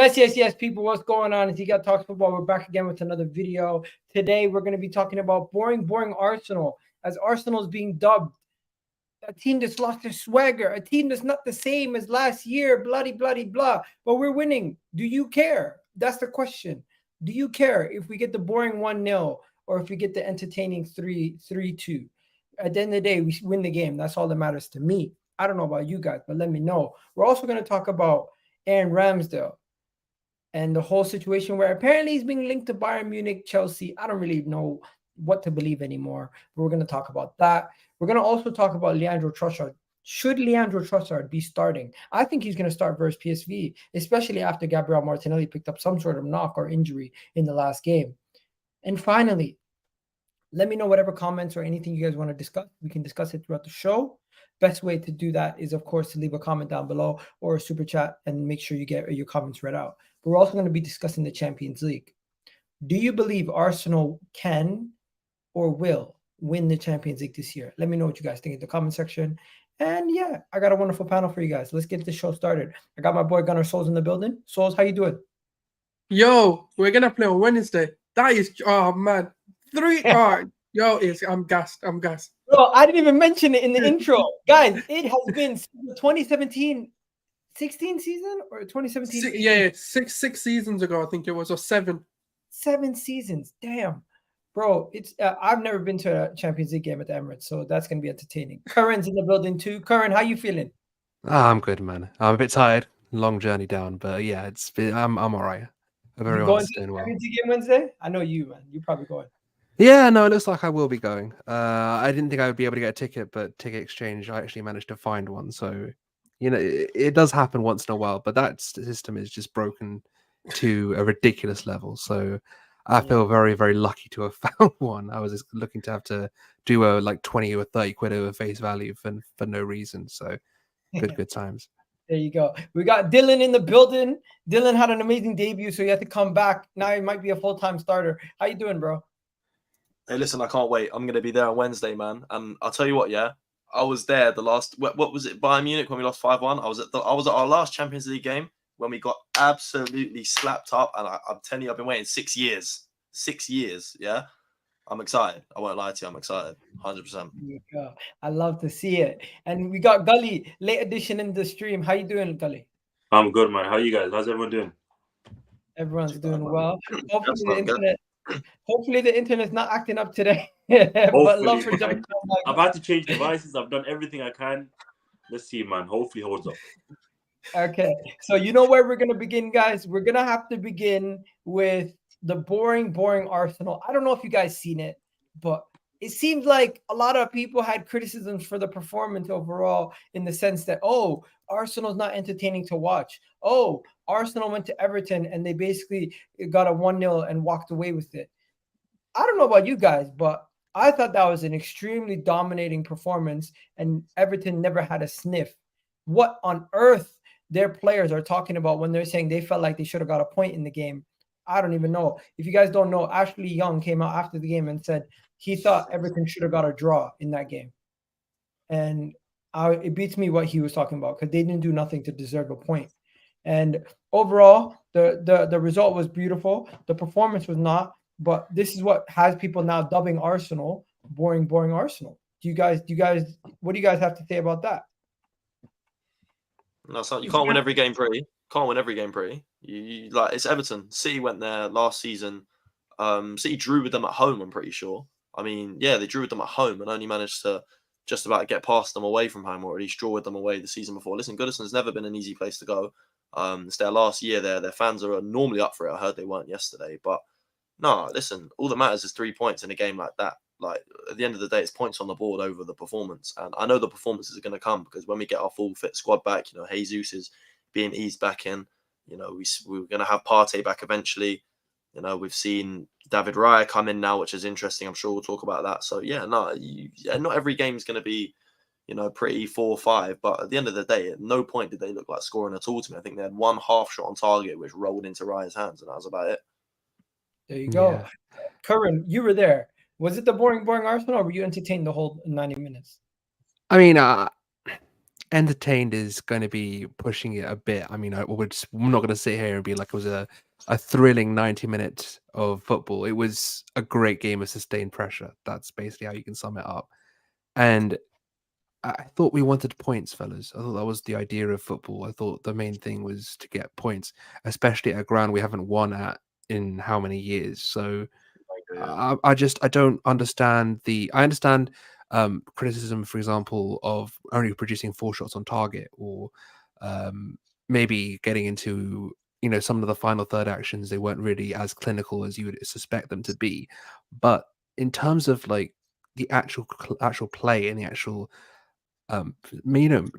Yes, people, what's going on? It's You Got Talks Football. We're back again with another video. Today, we're going to be talking about boring Arsenal, as Arsenal is being dubbed a team that's lost their swagger, a team that's not the same as last year, blah. But we're winning. Do you care? That's the question. Do you care if we get the boring 1-0 or if we get the entertaining 3-2? At the end of the day, we win the game. That's all that matters to me. I don't know about you guys, but let me know. We're also going to talk about Aaron Ramsdale and the whole situation where apparently he's being linked to Bayern Munich, Chelsea. I don't really know what to believe anymore, but we're going to talk about that. We're going to also talk about Leandro Trossard. Should Leandro Trossard be starting? I think he's going to start versus PSV, especially after Gabriel Martinelli picked up some sort of knock or injury in the last game. And finally, let me know whatever comments or anything you guys want to discuss. We can discuss it throughout the show. Best way to do that is, of course, to leave a comment down below or a super chat and make sure you get your comments read out. But we're also going to be discussing the Champions League. Do you believe Arsenal can or will win the Champions League this year? Let me know what you guys think in the comment section. And yeah, I got a wonderful panel for you guys. Let's get the show started. I got my boy Gunnar Souls in the building. Souls, how you doing? Yo, we're going to play on Wednesday. That is, oh man. I'm gassed. Bro, I didn't even mention it in the intro. Guys, it has been 2017 16 season or 2017? Yeah, six seasons ago, I think it was, or 7. 7 seasons. Damn. Bro, it's I've never been to a Champions League game at the Emirates, so that's going to be entertaining. Curran's in the building too. Curran, how you feeling? I'm good, man. I'm a bit tired. Long journey down, but yeah, I'm all right. Everyone's doing well. Champions League game Wednesday? I know you, man. You're probably going. Yeah, no, it looks like I will be going. I didn't think I would be able to get a ticket, but Ticket Exchange, I actually managed to find one. So, you know, it does happen once in a while, but that system is just broken to a ridiculous level. So I feel very, very lucky to have found one. I was just looking to have to do a like 20 or 30 quid over face value for no reason. So good times. There you go. We got Dylan in the building. Dylan had an amazing debut, so he had to come back. Now he might be a full-time starter. How you doing, bro? Hey, listen, I can't wait. I'm going to be there on Wednesday, man. And I'll tell you what, yeah, I was there the last, what was it, Bayern Munich when we lost 5-1? I was at our last Champions League game when we got absolutely slapped up. And I'm telling you, I've been waiting 6 years. 6 years, yeah? I'm excited. I won't lie to you. I'm excited. 100%. Yeah, I love to see it. And we got Gully, late edition in the stream. How you doing, Gully? I'm good, man. How are you guys? How's everyone doing? Everyone's doing well. Hopefully the internet's not acting up today. But love for jumping on. I've had to change devices. I've done everything I can. Let's see, man. Hopefully holds up. Okay. So you know where we're going to begin, guys? We're going to have to begin with the boring Arsenal. I don't know if you guys seen it, but it seems like a lot of people had criticisms for the performance overall in the sense that, oh, Arsenal's not entertaining to watch. Oh, Arsenal went to Everton and they basically got a 1-0 and walked away with it. I don't know about you guys, but I thought that was an extremely dominating performance and Everton never had a sniff. What on earth their players are talking about when they're saying they felt like they should have got a point in the game, I don't even know. If you guys don't know, Ashley Young came out after the game and said he thought Everton should have got a draw in that game. And it beats me what he was talking about because they didn't do nothing to deserve a point. And overall, the result was beautiful. The performance was not. But this is what has people now dubbing Arsenal boring Arsenal. What do you guys have to say about that? No, so you can't win every game pretty. Can't win every game pretty. You like it's Everton. City went there last season. City drew with them at home, I'm pretty sure. I mean, yeah, they drew with them at home and only managed to just about get past them away from home, or at least draw with them away the season before. Listen, Goodison's never been an easy place to go. It's their last year there. Their fans are normally up for it. I heard they weren't yesterday, but no, listen, all that matters is 3 points in a game like that. Like, at the end of the day, it's points on the board over the performance. And I know the performances are going to come because when we get our full fit squad back, Jesus is being eased back in. We're going to have Partey back eventually. We've seen David Raya come in now, which is interesting. I'm sure we'll talk about that. So, yeah, not every game is going to be, pretty 4-5. But at the end of the day, at no point did they look like scoring at all to me. I think they had one half shot on target, which rolled into Raya's hands, and that was about it. There you go. Yeah. Curran, you were there. Was it the boring Arsenal, or were you entertained the whole 90 minutes? I mean, entertained is going to be pushing it a bit. I mean, I'm not going to sit here and be like it was a thrilling 90 minutes of football. It was a great game of sustained pressure. That's basically how you can sum it up. And I thought we wanted points, fellas. I thought that was the idea of football. I thought the main thing was to get points, especially at a ground we haven't won at in how many years. So I don't understand I understand criticism, for example, of only producing 4 shots on target, or maybe getting into some of the final third actions. They weren't really as clinical as you would suspect them to be. But in terms of like the actual play and the actual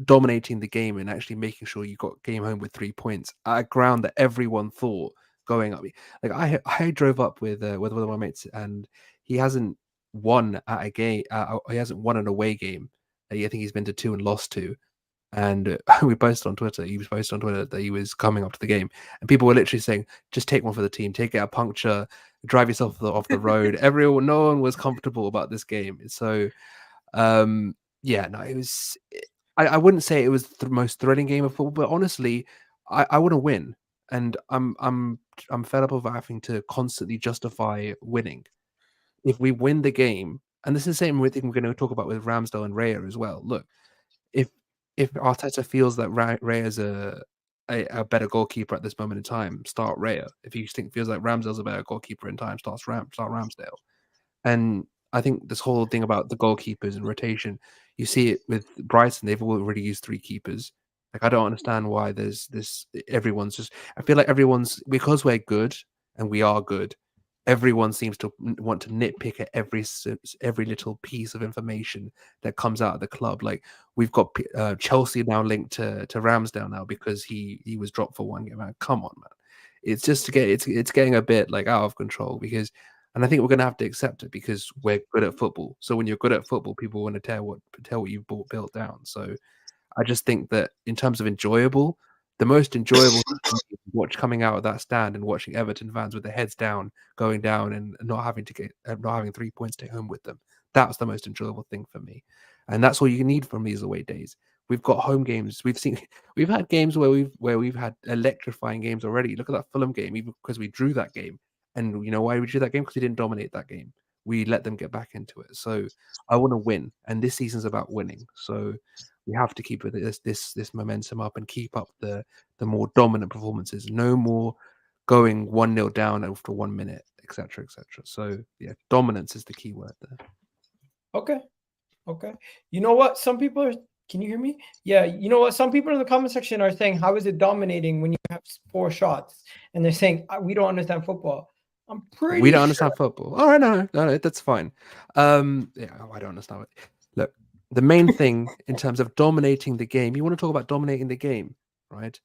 dominating the game and actually making sure you got game home with 3 points at a ground that everyone thought going up. Like I drove up with one of my mates, and he hasn't won at a game. He hasn't won an away game. I think he's been to 2 and lost 2. And we posted on Twitter. He was posted on Twitter that he was coming up to the game, and people were literally saying, "Just take one for the team. Take it a puncture. Drive yourself off the road." No one was comfortable about this game. So, it was. I wouldn't say it was the most thrilling game of football, but honestly, I want to win, and I'm fed up of having to constantly justify winning. If we win the game, and this is the same thing we're going to talk about with Ramsdale and Raya as well. Look, if Arteta feels that Raya is a better goalkeeper at this moment in time, start Raya. If he feels like Ramsdale's a better goalkeeper in time, start Ramsdale. And I think this whole thing about the goalkeepers and rotation, you see it with Brighton. They've already used 3 keepers. Like, I don't understand why there's this. Everyone's just. I feel like everyone's, because we're good and we are good. Everyone seems to want to nitpick at every little piece of information that comes out of the club. Like, we've got Chelsea now linked to Ramsdale now because he was dropped for 1 game. Man, come on, man. It's just it's getting a bit like out of control because. And I think we're going to have to accept it because we're good at football. So when you're good at football, people want to tell what you've built down. So I just think that in terms of enjoyable, the most enjoyable watch coming out of that stand and watching Everton fans with their heads down, going down and not having 3 points to take home with them. That's the most enjoyable thing for me. And that's all you need from these away days. We've got home games. We've had games where we've had electrifying games already. Look at that Fulham game, even because we drew that game. And you know why we drew that game? Because we didn't dominate that game. We let them get back into it. So I want to win, and this season's about winning. So we have to keep this momentum up and keep up the more dominant performances. No more going 1-0 down after 1 minute, etc., etc. So yeah, dominance is the key word there. Okay. You know what? Some people are. Can you hear me? Yeah. You know what? Some people in the comment section are saying, "How is it dominating when you have 4 shots?" And they're saying, "We don't understand football." I'm pretty. We don't understand football. All right, no, that's fine. I don't understand it. Look, the main thing in terms of dominating the game, you want to talk about dominating the game, right?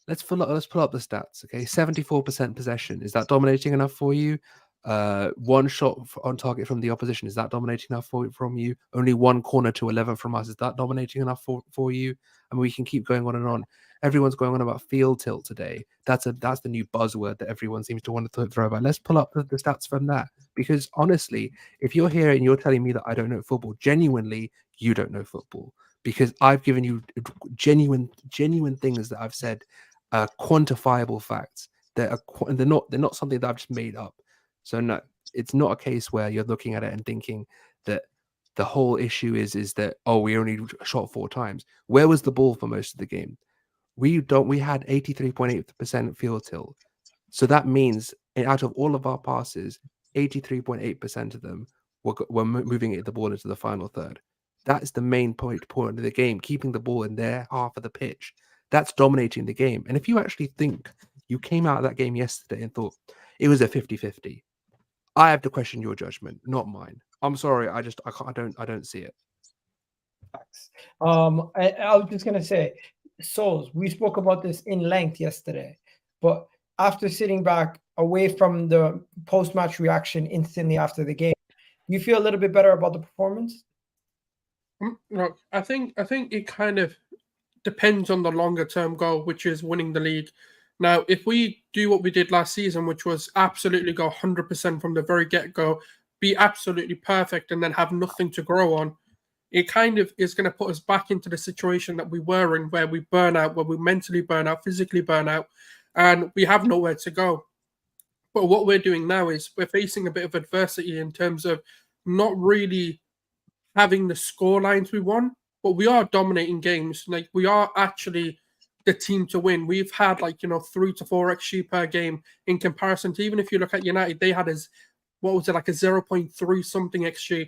Let's pull up the stats. Okay, 74% possession. Is that dominating enough for you? 1 shot on target from the opposition. Is that dominating enough from you? Only 1 corner to 11 from us. Is that dominating enough for you? I mean, we can keep going on and on. Everyone's going on about field tilt today. That's the new buzzword that everyone seems to want to throw about. Let's pull up the stats from that, because honestly, if you're here and you're telling me that I don't know football, genuinely, you don't know football, because I've given you genuine things that I've said, quantifiable facts that are they're not something that I've just made up. So no, it's not a case where you're looking at it and thinking that the whole issue is that, oh, we only shot 4 times. Where was the ball for most of the game? We had 83.8% field tilt. So that means out of all of our passes, 83.8% of them were moving the ball into the final third. That's the main point of the game, keeping the ball in their half of the pitch. That's dominating the game. And if you actually think you came out of that game yesterday and thought it was a 50-50, I have to question your judgment, not mine. I'm sorry, I don't see it. I was just gonna say, Souls, we spoke about this in length yesterday, but after sitting back away from the post-match reaction instantly after the game, you feel a little bit better about the performance? Look, I think it kind of depends on the longer term goal, which is winning the league. Now, if we do what we did last season, which was absolutely go 100% from the very get-go, be absolutely perfect, and then have nothing to grow on, it kind of is going to put us back into the situation that we were in, where we burn out, where we mentally burn out, physically burn out, and we have nowhere to go. But what we're doing now is we're facing a bit of adversity in terms of not really having the score lines we want, but we are dominating games. Like, we are actually the team to win. We've had 3 to 4 XG per game in comparison to, even if you look at United, they had a 0.3 something XG.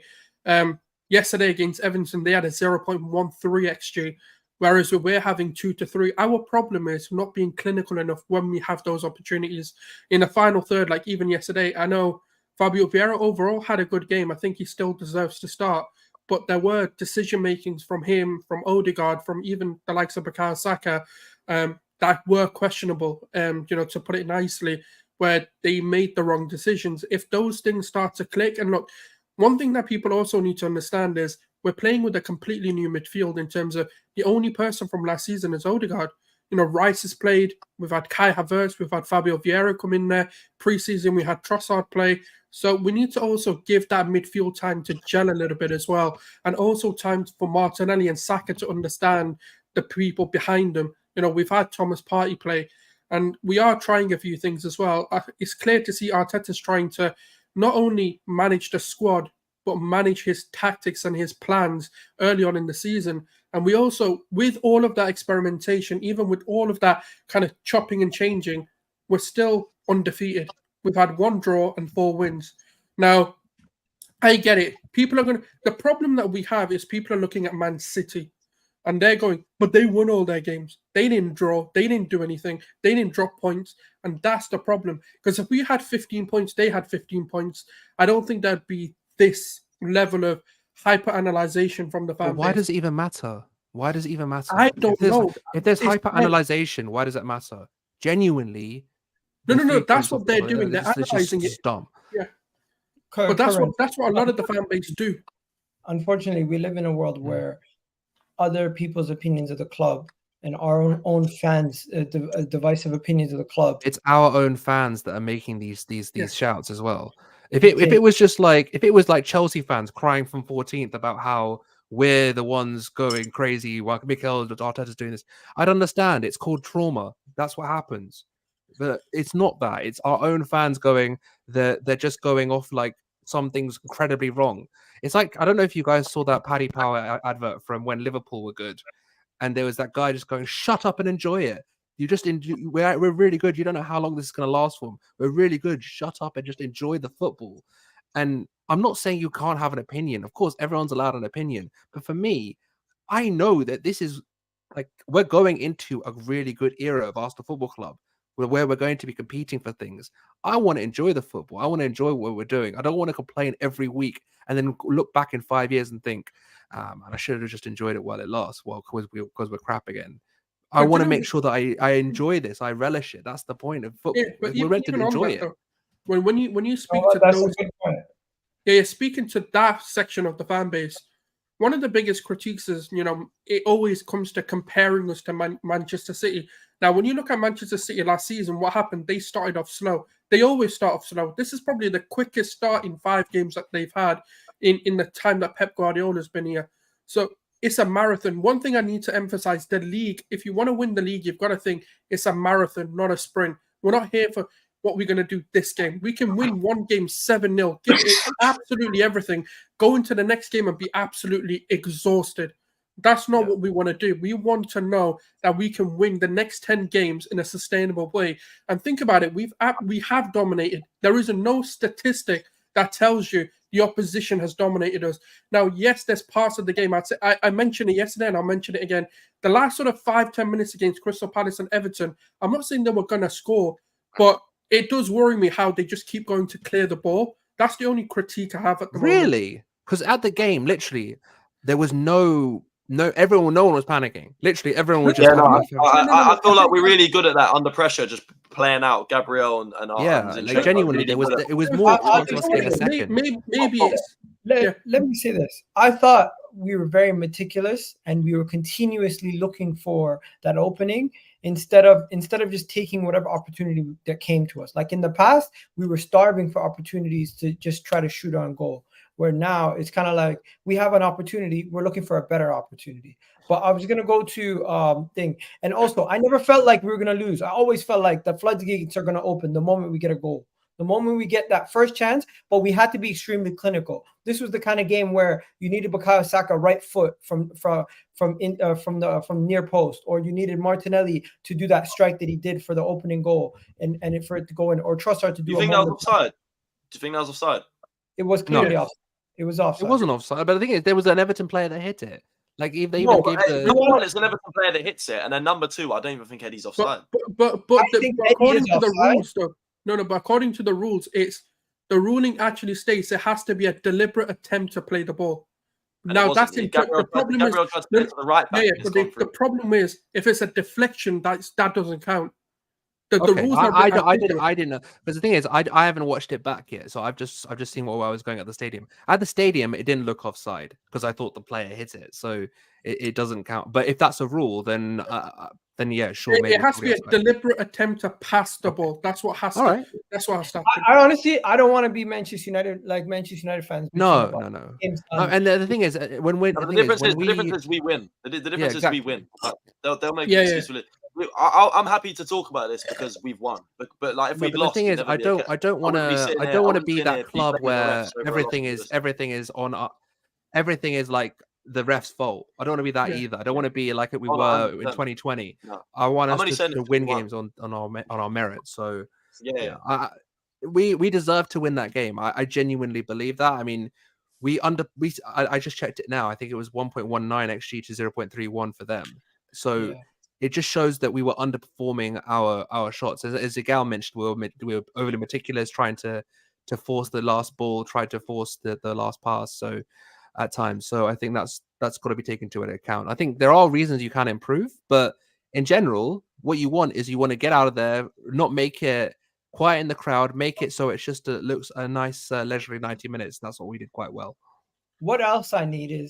Yesterday against Everton, they had a 0.13 XG, whereas we're having 2 to 3. Our problem is not being clinical enough when we have those opportunities. In the final third, like even yesterday, I know Fabio Vieira overall had a good game. I think he still deserves to start. But there were decision-makings from him, from Odegaard, from even the likes of Bukayo Saka, that were questionable, to put it nicely, where they made the wrong decisions. If those things start to click, and look, one thing that people also need to understand is we're playing with a completely new midfield in terms of the only person from last season is Odegaard. Rice has played. We've had Kai Havertz. We've had Fabio Vieira come in there. Pre-season, we had Trossard play. So we need to also give that midfield time to gel a little bit as well. And also time for Martinelli and Saka to understand the people behind them. We've had Thomas Partey play. And we are trying a few things as well. It's clear to see Arteta's trying to not only manage the squad, but manage his tactics and his plans early on in the season. And we also, with all of that experimentation, even with all of that kind of chopping and changing, we're still undefeated. We've had 1 draw and 4 wins. Now, I get it. The problem that we have is people are looking at Man City and they're going, but they won all their games. They didn't draw. They didn't do anything. They didn't drop points. And that's the problem. Because if we had 15 points, they had 15 points, I don't think there'd be this level of hyper-analyzation from the fan base. Why does it even matter? Why does it even matter? I don't know. If there's hyper-analyzation, why does it matter? Genuinely. No. That's what they're doing. They're analyzing it. Dumb. Yeah. But that's what a lot of the fan base do. Unfortunately, we live in a world where other people's opinions of the club and our own fans, divisive opinions of the club. It's our own fans that are making these shouts as well. If it was like Chelsea fans crying from 14th about how we're the ones going crazy while Mikel Arteta's doing this, I'd understand. It's called trauma. That's what happens. But it's not that. It's our own fans going. They're just going off like something's incredibly wrong. It's like, I don't know if you guys saw that Paddy Power advert from when Liverpool were good, and there was that guy just going, "Shut up and enjoy it. You just we're really good. You don't know how long this is going to last for. We're really good. Shut up and just enjoy the football." And I'm not saying you can't have an opinion. Of course, everyone's allowed an opinion. But for me, I know that this is like, we're going into a really good era of Arsenal Football Club, where we're going to be competing for things. I want to enjoy the football. I want to enjoy what we're doing. I don't want to complain every week and then look back in 5 years and think, and I should have just enjoyed it while it lasts. Well, because we're crap again. I want to make sure that I enjoy this. I relish it. That's the point of football. Yeah, we're meant to enjoy it. When you speak to those, speaking to that section of the fan base, one of the biggest critiques is, it always comes to comparing us to Manchester City. Now, when you look at Manchester City last season, what happened? They started off slow. They always start off slow. This is probably the quickest start in 5 games that they've had in the time that Pep Guardiola's been here. So it's a marathon. One thing I need to emphasize, the league, if you want to win the league, you've got to think it's a marathon, not a sprint. We're not here for what we're going to do this game. We can win one game 7-0, give it absolutely everything, go into the next game and be absolutely exhausted. That's not what we want to do. We want to know that we can win the next 10 games in a sustainable way. And think about it. We have dominated. There is no statistic that tells you the opposition has dominated us. Now, yes, there's parts of the game. I mentioned it yesterday and I'll mention it again. The last sort of 5-10 minutes against Crystal Palace and Everton, I'm not saying they were going to score, but it does worry me how they just keep going to clear the ball. That's the only critique I have at the moment. Really? Because at the game, literally, there was no one was panicking. Literally, everyone was just. I feel like we're really good at that under pressure, just playing out Gabriel and like genuinely, it was more us getting a second. Maybe it's. Let me say this. I thought we were very meticulous and we were continuously looking for that opening instead of just taking whatever opportunity that came to us. Like in the past, we were starving for opportunities to just try to shoot on goal. Where now it's kind of like we have an opportunity, we're looking for a better opportunity. But I was gonna go to thing, and also I never felt like we were gonna lose. I always felt like the floodgates are gonna open the moment we get a goal, the moment we get that first chance. But we had to be extremely clinical. This was the kind of game where you needed Bukayo Saka right foot from near post, or you needed Martinelli to do that strike that he did for the opening goal, and for it to go in, or Trossard to do. Do you think that was offside? Do you think that was offside? It was clearly offside. It was offside. It wasn't offside, but the thing is, there was an Everton player that hit it. Like if they even gave the number one, it's an Everton player that hits it, and then number 2, I don't even think Eddie's offside. But according to the rules, though, but according to the rules, the ruling actually states it has to be a deliberate attempt to play the ball. And now that's the problem. The problem is if it's a deflection, that doesn't count. The rules I didn't know, but the thing is, I haven't watched it back yet, so I've just seen where I was going at the stadium. At the stadium, it didn't look offside because I thought the player hit it, so it doesn't count. But if that's a rule, then yeah, sure. It has to be a deliberate attempt to pass the ball. That's what has to. That's what has to happen. I honestly, I don't want to be Manchester United fans. No. And the thing is, the difference is we win. The difference is we win. They'll make excuses with it. I'm happy to talk about this because we've won, but like if we lost, the thing is, I don't want to be that club where everything is like the ref's fault. I don't want to be that either. I don't want to be like we were in 2020. No. I want us to win games on our merit. So we deserve to win that game. I genuinely believe that. I mean, I just checked it now. I think it was 1.19 xG to 0.31 for them. So. Yeah. It just shows that we were underperforming our shots. As Gabriel mentioned, we were overly meticulous, trying to force the last ball, tried to force the last pass. So at times, so I think that's got to be taken into account. I think there are reasons you can improve, but in general, what you want is you want to get out of there, not make it quiet in the crowd, make it so it's just looks a nice leisurely 90 minutes. That's what we did quite well. What else I need you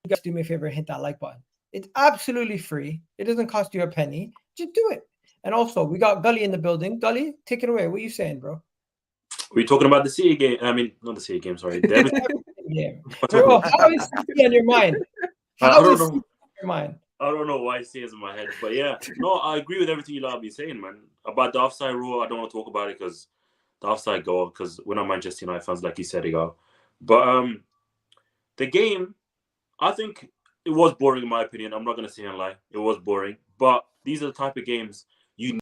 guys to do me a favor and hit that like button. It's absolutely free. It doesn't cost you a penny. Just do it. And also, we got Gully in the building. Gully, take it away. What are you saying, bro? Are you talking about the City game? I mean, not the City game, sorry. Yeah. Bro, how is City on your mind? I don't know why City is in my head. But yeah, no, I agree with everything you lot be saying, man. About the offside rule, I don't want to talk about it because the offside goal, because we're not Manchester United fans, like you said, ago. But the game, I think... it was boring in my opinion. I'm not going to say and lie. It was boring. But these are the type of games you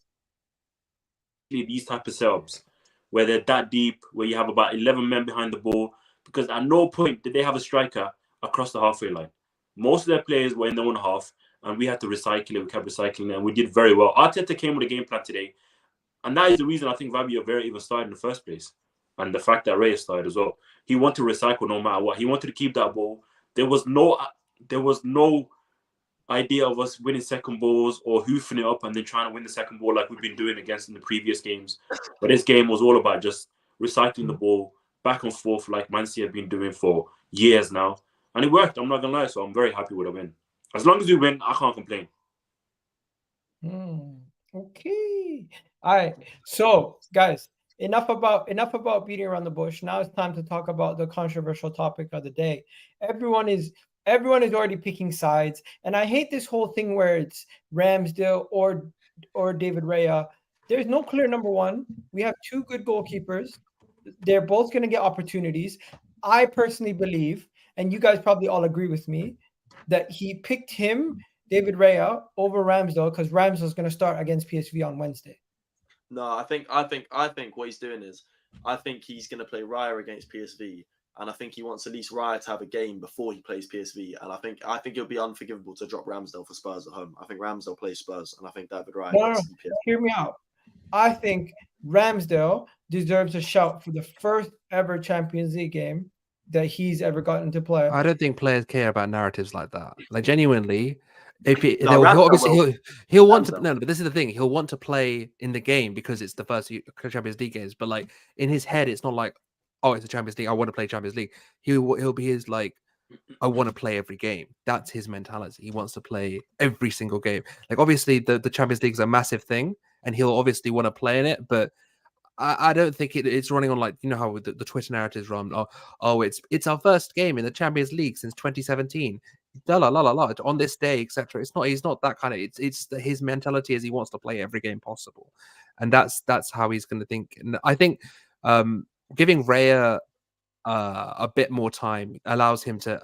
need these type of setups where they're that deep, where you have about 11 men behind the ball. Because at no point did they have a striker across the halfway line. Most of their players were in their own half, and we had to recycle it. We kept recycling it, and we did very well. Arteta came with a game plan today. And that is the reason I think Fabio Vera even started in the first place. And the fact that Raya started as well. He wanted to recycle no matter what. He wanted to keep that ball. There was no idea of us winning second balls or hoofing it up and then trying to win the second ball like we've been doing against in the previous games. But this game was all about just recycling the ball back and forth like Man City have been doing for years now. And it worked, I'm not going to lie. So I'm very happy with a win. As long as we win, I can't complain. Okay. All right. So, guys, enough about beating around the bush. Now it's time to talk about the controversial topic of the day. Everyone is already picking sides, and I hate this whole thing where it's Ramsdale or David Raya. There's no clear number one. We have two good goalkeepers. They're both going to get opportunities. I personally believe, and you guys probably all agree with me, that he picked him, David Raya, over Ramsdale because Ramsdale's going to start against PSV on Wednesday. No, I think what he's doing is, I think he's going to play Raya against PSV, and I think he wants at least Raya to have a game before he plays PSV, and I think it'll be unforgivable to drop Ramsdale for Spurs at home. I think Ramsdale plays Spurs, and I think David Raya. No, hear me out. I think Ramsdale deserves a shout for the first ever Champions League game that he's ever gotten to play. I don't think players care about narratives like that. Like genuinely, he'll want to. No, but this is the thing. He'll want to play in the game because it's the first Champions League games. But like in his head, it's not like, oh, it's a Champions League. I want to play Champions League. He'll be his like, I want to play every game. That's his mentality. He wants to play every single game. Like obviously, the Champions League is a massive thing, and he'll obviously want to play in it, but I don't think it's running on like, you know how the Twitter narratives run. Oh, it's our first game in the Champions League since 2017. La la la la la on this day, etc. It's not. He's not that kind of. It's his mentality is he wants to play every game possible, and that's how he's going to think. And I think giving Raya a bit more time allows him to.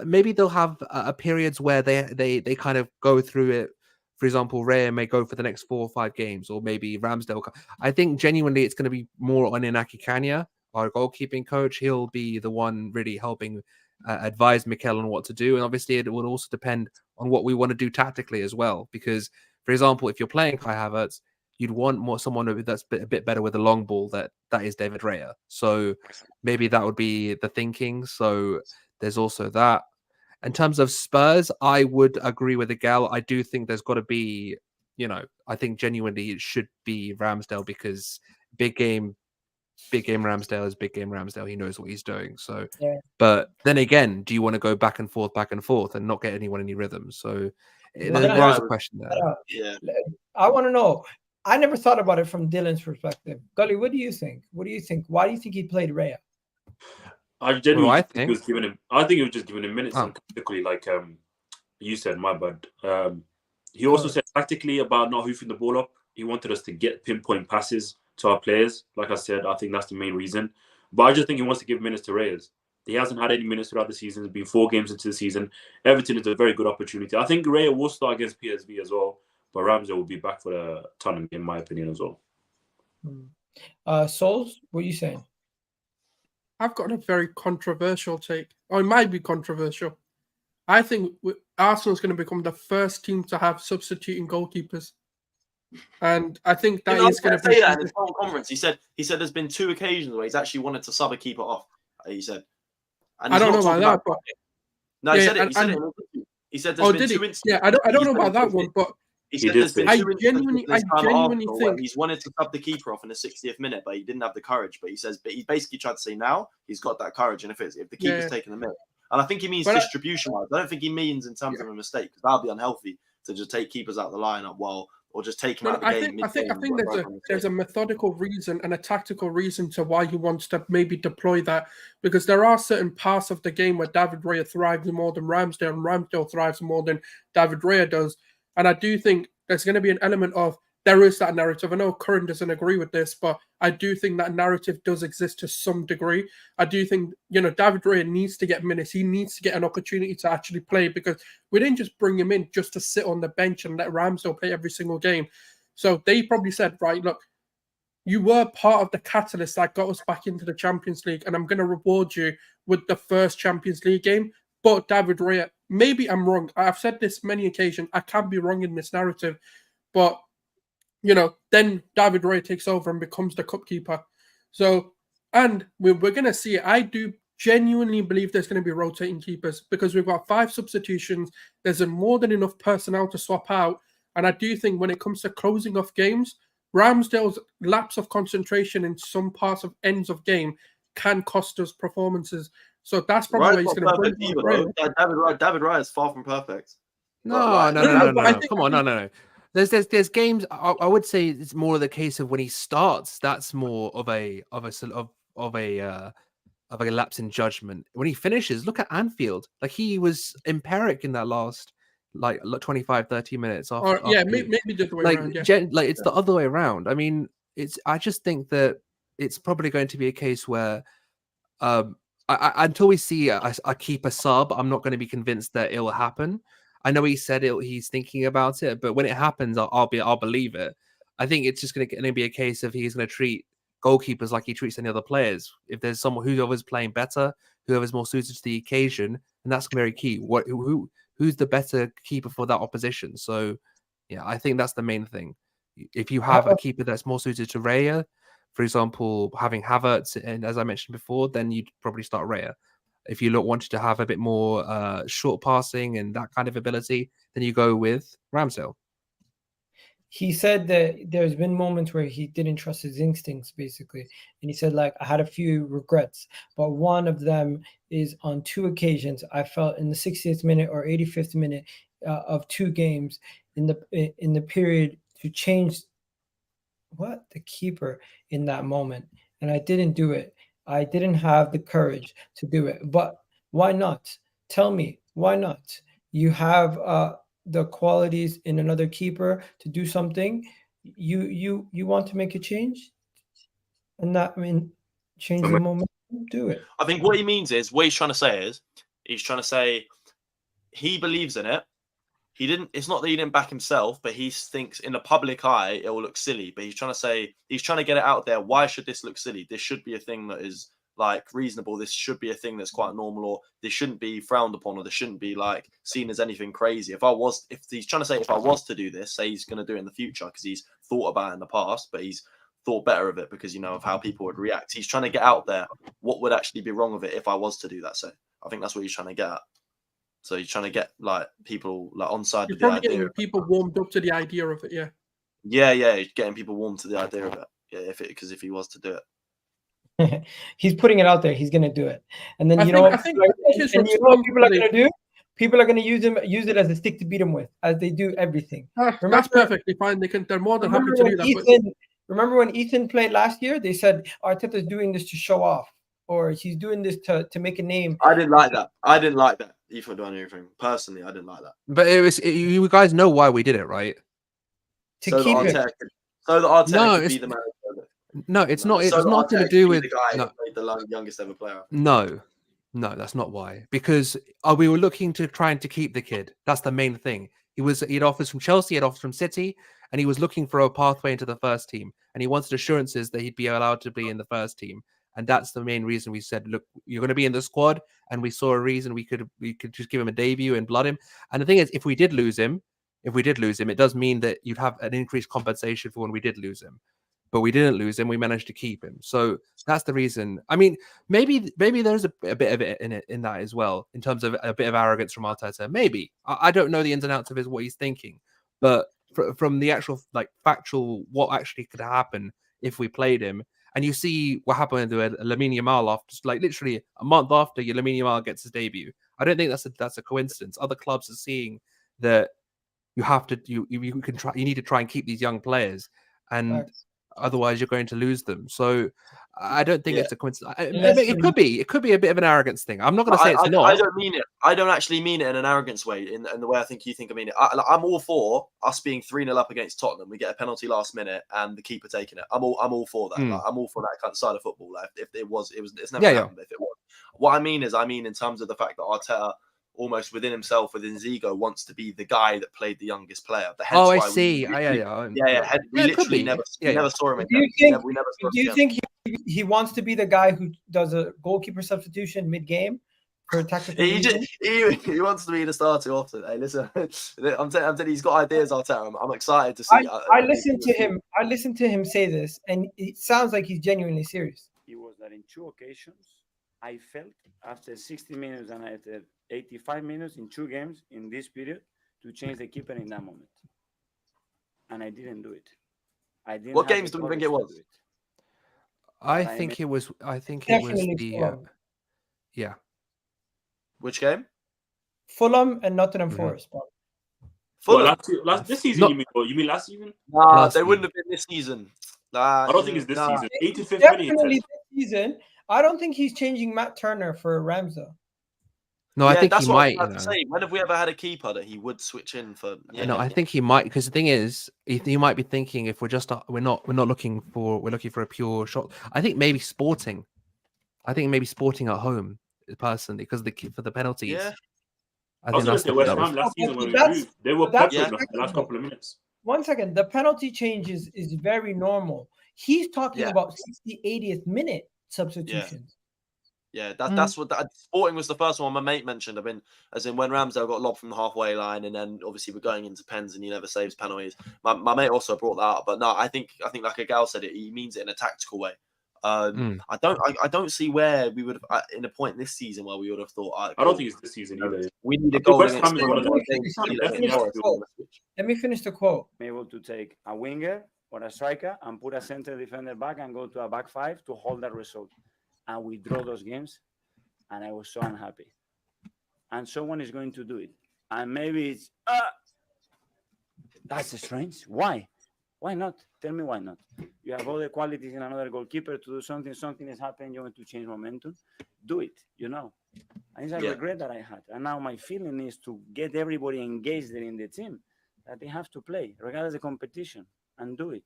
Maybe they'll have periods where they kind of go through it. For example, Raya may go for the next 4 or 5 games, or maybe Ramsdale. I think genuinely it's going to be more on Inaki Kanya, our goalkeeping coach. He'll be the one really helping advise Mikel on what to do. And obviously it will also depend on what we want to do tactically as well. Because, for example, if you're playing Kai Havertz, you'd want someone that's a bit better with a long ball. That is David Raya. So maybe that would be the thinking. So there's also that. In terms of Spurs, I would agree with Miguel. I do think there's got to be, I think genuinely it should be Ramsdale because big game Ramsdale is big game Ramsdale. He knows what he's doing. So, yeah. But then again, do you want to go back and forth and not get anyone any rhythm? So there's a question there. Yeah. I want to know. I never thought about it from Dylan's perspective. Gully, what do you think? Why do you think he played Raya? I genuinely think he was giving him. I think he was just giving him minutes, and tactically, like you said, my bad. He also said tactically about not hoofing the ball up. He wanted us to get pinpoint passes to our players. Like I said, I think that's the main reason. But I just think he wants to give minutes to Reyes. He hasn't had any minutes throughout the season. It's been 4 games into the season. Everton is a very good opportunity. I think Raya will start against PSV as well, but Ramsdale will be back for the Tottenham, in my opinion, as well. Souls, what are you saying? I've got a very controversial take. Or it might be controversial. I think Arsenal's going to become the first team to have substituting goalkeepers. And I think that is going to be... that in his whole conference. He said there's been 2 occasions where he's actually wanted to sub a keeper off. He said. And I don't know about that, but... No, he said it. He said there's been 2 instances. Yeah, I don't know about that one, but... He said there's been 2 instances I genuinely think he's wanted to sub the keeper off in the 60th minute, but he didn't have the courage. But he basically tried to say now he's got that courage, and if the keeper's taking the mick, and I think he means distribution-wise. I don't think he means in terms of a mistake, because that would be unhealthy to just take keepers out of the lineup or just take him out of the game. I think there's a methodical reason and a tactical reason to why he wants to maybe deploy that, because there are certain parts of the game where David Raya thrives more than Ramsdale, and Ramsdale thrives more than David Raya does. And I do think there's going to be an element of, there is that narrative. I know Curran doesn't agree with this, but I do think that narrative does exist to some degree. I do think, David Raya needs to get minutes. He needs to get an opportunity to actually play, because we didn't just bring him in just to sit on the bench and let Ramsdale play every single game. So they probably said, right, look, you were part of the catalyst that got us back into the Champions League, and I'm going to reward you with the first Champions League game. But David Raya, maybe I'm wrong. I've said this many occasions. I can be wrong in this narrative. But, then David Raya takes over and becomes the cup keeper. So, and we're going to see it. I do genuinely believe there's going to be rotating keepers, because we've got 5 substitutions. There's more than enough personnel to swap out. And I do think when it comes to closing off games, Ramsdale's lapse of concentration in some parts of ends of game can cost us performances. So that's probably where Raya's he's not going to bring perfect either, though. David Raya is far from perfect. But, No. There's games. I would say it's more of the case of when he starts. That's more of a lapse in judgment. When he finishes, look at Anfield. Like he was empiric in that last 25, 30 minutes after. Maybe the other way around. Yeah. It's the other way around. I mean, I just think that it's probably going to be a case where until we see a keeper sub, I'm not going to be convinced that it will happen. I know he said he's thinking about it, but when it happens, I'll believe it. I think it's just going to be a case of he's going to treat goalkeepers like he treats any other players. If there's someone whoever's playing better, whoever's more suited to the occasion, and that's very key. Who's the better keeper for that opposition? So, yeah, I think that's the main thing. If you have a keeper that's more suited to Raya, for example, having Havertz, and as I mentioned before, then you'd probably start Raya. If you wanted to have a bit more short passing and that kind of ability, then you go with Ramsdale. He said that there's been moments where he didn't trust his instincts, basically. And he said, I had a few regrets, but one of them is on 2 occasions, I felt in the 60th minute or 85th minute of 2 games in the period to change the keeper in that moment. And I didn't do it. I didn't have the courage to do it. But why not? Tell me, why not? You have the qualities in another keeper to do something. You want to make a change, and that change the moment. Do it. I think what he means is what he's trying to say he believes in it. He didn't. It's not that he didn't back himself, but he thinks in the public eye it will look silly. But he's trying to get it out there. Why should this look silly? This should be a thing that is reasonable. This should be a thing that's quite normal, or this shouldn't be frowned upon, or this shouldn't be seen as anything crazy. If he's trying to say if I was to do this, say he's going to do it in the future because he's thought about it in the past, but he's thought better of it because of how people would react. He's trying to get out there what would actually be wrong with it if I was to do that. So I think that's what he's trying to get at. So he's trying to get people on side with the idea. Getting people warmed up to the idea of it. Yeah. He's getting people warm to the idea of it. Yeah, because if he was to do it, he's putting it out there. He's going to do it, and then I think what people are going to do? People are going to use it as a stick to beat him with, as they do everything. That's perfectly fine. They're more than happy to do that. Remember when Ethan played last year? They said Arteta's doing this to show off, or he's doing this to make a name. I didn't like that. Ethan doing anything personally, I didn't like that. But you guys know why we did it, right? To keep it. So that Arteta could be the manager. No, it's not. It's nothing to do with the guy who played the youngest ever player. No, that's not why. Because we were looking to trying to keep the kid. That's the main thing. He had offers from Chelsea, he had offers from City, and he was looking for a pathway into the first team. And he wanted assurances that he'd be allowed to be in the first team. And that's the main reason we said, look, you're going to be in the squad. And we saw a reason we could just give him a debut and blood him. And the thing is, if we did lose him, it does mean that you'd have an increased compensation for when we did lose him. But we didn't lose him. We managed to keep him. So that's the reason. I mean, maybe there's a bit of it in that as well, in terms of a bit of arrogance from Arteta. Maybe. I don't know the ins and outs of what he's thinking. But from the actual factual, what actually could happen if we played him, and you see what happened to Lamine Yamal after, literally a month after Lamine Yamal gets his debut. I don't think that's a coincidence. Other clubs are seeing that you have to you need to try and keep these young players, and otherwise you're going to lose them. So I don't think it's a coincidence. It could be a bit of an arrogance thing. I'm not going to say it's not. I don't mean it. I don't actually mean it in an arrogance way, in the way I think you think I mean it. I'm all for us being 3-0 up against Tottenham. We get a penalty last minute and the keeper taking it. I'm all for that. I'm all for that kind of side of football. If it's never happened. If it was, what I mean in terms of the fact that Arteta, almost within himself, within his ego, wants to be the guy that played the youngest player. I see. We literally never saw him. Do you think he wants to be the guy who does a goalkeeper substitution mid-game for tactical reasons? He wants to be the starter often. Hey, listen, I'm telling you, he's got ideas. Arteta. I'm excited to see. I listened to him say this, and it sounds like he's genuinely serious. It was that in 2 occasions, I felt after 60 minutes and after 85 minutes in 2 games in this period to change the keeper in that moment. And I didn't do it. What games do we think it was? I think it was the Which game? Fulham and Nottingham Mhm. Forest. Bro. Fulham. This season, Not- you mean last season? Nah, Last they wouldn't season. have been this season. I don't think it's this season. 85th minute. Definitely this season. I don't think he's changing Matt Turner for Ramsdale. No, I think that's he what might. I was about to say. When have we ever had a keeper that he would switch in for? No, I think he might, because the thing is, he might be thinking if we're not looking for a pure shot. I think maybe Sporting. I think maybe Sporting at home personally because for the penalties. Yeah. I was going to say West Ham last season when we moved, they were peppering the last couple of minutes. 1 second. The penalty change is very normal. He's talking about 60, 80th minute substitutions. Yeah, that's what Sporting was the first one my mate mentioned. As in when Ramsdale got lobbed from the halfway line, and then obviously we're going into pens, and he never saves penalties. My mate also brought that up, but no, I think like a gal said it, he means it in a tactical way. I don't see where we would have in a point this season where we would have thought. I don't think it's this season either. We need a goal West against Ham is one of them. Let me finish the quote. I'm able to take a winger or a striker and put a center defender back and go to a back five to hold that result. And we draw those games, and I was so unhappy. And someone is going to do it. And maybe it's, that's strange. Why? Why not? Tell me why not. You have all the qualities in another goalkeeper to do something. Something is happening. You want to change momentum. Do it, And it's a regret that I had. And now my feeling is to get everybody engaged in the team, that they have to play, regardless of the competition, and do it.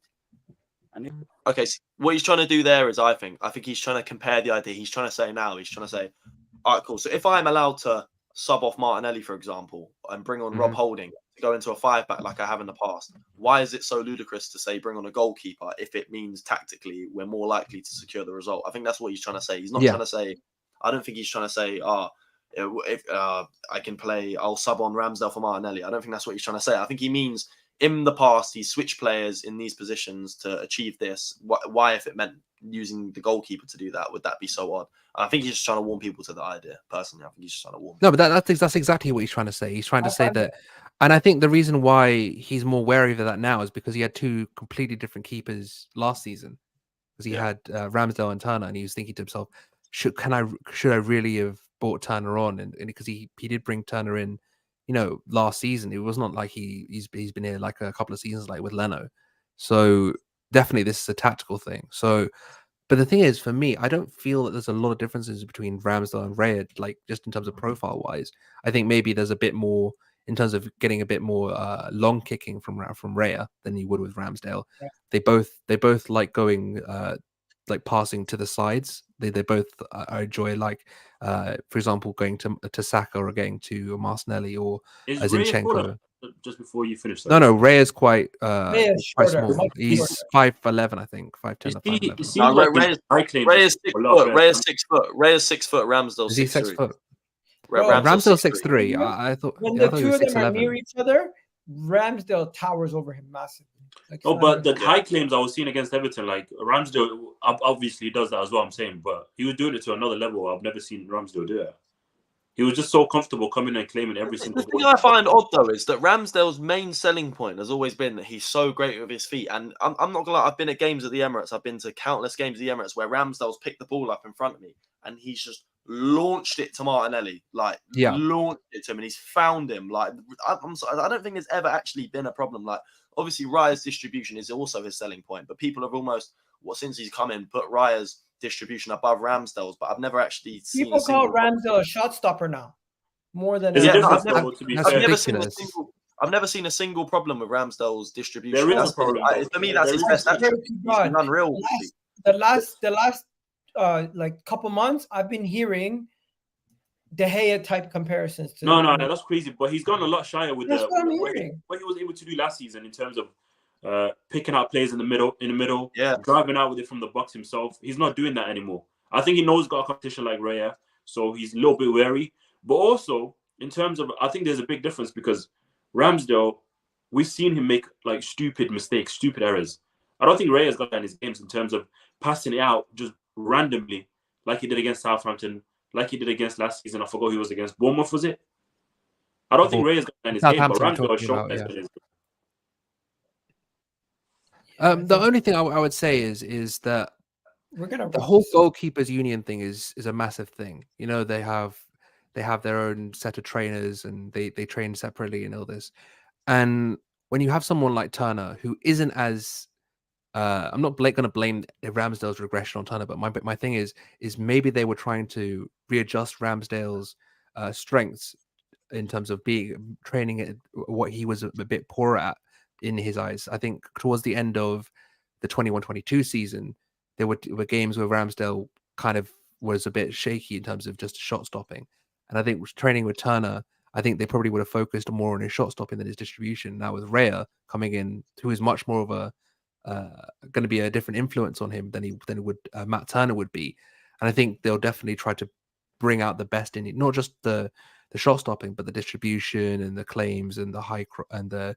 Okay, so what he's trying to do there is, I think he's trying to compare the idea. He's trying to say, all right, cool. So if I'm allowed to sub off Martinelli, for example, and bring on Rob Holding to go into a 5-back like I have in the past, why is it so ludicrous to say bring on a goalkeeper if it means tactically we're more likely to secure the result? I think that's what he's trying to say. He's not trying to say, I don't think he's trying to say, if I can play, I'll sub on Ramsdale for Martinelli. I don't think that's what he's trying to say. I think he means in the past, he switched players in these positions to achieve this. Why, if it meant using the goalkeeper to do that, would that be so odd? I think he's just trying to warn people to the idea. Personally, I think he's just trying to warn. No, but that's exactly what he's trying to say. He's trying to say that, and I think the reason why he's more wary of that now is because he had two completely different keepers last season. Because he had Ramsdale and Turner, and he was thinking to himself, should I really have brought Turner on? And because he did bring Turner in. Last season, it was not like he's been here like a couple of seasons like with Leno. So definitely this is a tactical thing. So, but the thing is, for me, I don't feel that there's a lot of differences between Ramsdale and Raya, like just in terms of profile wise. I think maybe there's a bit more in terms of getting a bit more long kicking from Raya than you would with Ramsdale. Yeah. They both like going like passing to the sides. They both enjoy for example, going to Saka or going to Martinelli or Zinchenko. Just before you finish. No, Raya's quite small. He's 5'11", I think, 5'10" or 5'11". Raya's 6 foot. Raya's 6 foot. Ramsdale's 6'3". Is he 6 foot? Ramsdale's 6'3". I thought when the two of them are near each other, Ramsdale towers over him massively. But the high claims I was seeing against Everton, like Ramsdale obviously does that as well, I'm saying, but he was doing it to another level. I've never seen Ramsdale do it. He was just so comfortable coming and claiming every single thing I find odd, though, is that Ramsdale's main selling point has always been that he's so great with his feet. And I'm not going to lie, I've been at games at the Emirates. I've been to countless games at the Emirates where Ramsdale's picked the ball up in front of me and he's just launched it to Martinelli, launched it to him, and he's found him. I'm sorry, I don't think there's ever actually been a problem. Obviously, Raya's distribution is also his selling point, but people have almost, since he's come in, put Raya's distribution above Ramsdale's, but I've never actually seen people call Ramsdale a shot stopper now more than I've never seen a single problem with Ramsdale's distribution. There is a problem. For me, that's his best attribute. He's been unreal. The last couple months, I've been hearing De Gea type comparisons to no, that's crazy. But he's gone a lot shyer with what he was able to do last season in terms of picking out players in the middle, driving out with it from the box himself. He's not doing that anymore. I think he knows he's got a competition like Raya, so he's a little bit wary. But also, in terms of, I think there's a big difference because Ramsdale, we've seen him make stupid mistakes, stupid errors. I don't think Raya's got that in his games in terms of passing it out just randomly, like he did against Southampton, like he did against last season. I forgot who he was against. Bournemouth, was it? I don't think Raya's got that in his game, but Ramsdale has shown that. The only thing I would say is that the whole goalkeepers union thing is a massive thing. They have They have their own set of trainers, and they train separately and all this. And when you have someone like Turner, who isn't as I'm not going to blame Ramsdale's regression on Turner, but my thing is maybe they were trying to readjust Ramsdale's strengths in terms of training at what he was a bit poor at in his eyes. I think towards the end of the 21-22 season, there were games where Ramsdale kind of was a bit shaky in terms of just shot stopping. And I think training with Turner, I think they probably would have focused more on his shot stopping than his distribution. Now with Raya coming in, who is much more of a going to be a different influence on him than would Matt Turner would be, and I think they'll definitely try to bring out the best in it, not just the shot stopping, but the distribution and the claims and the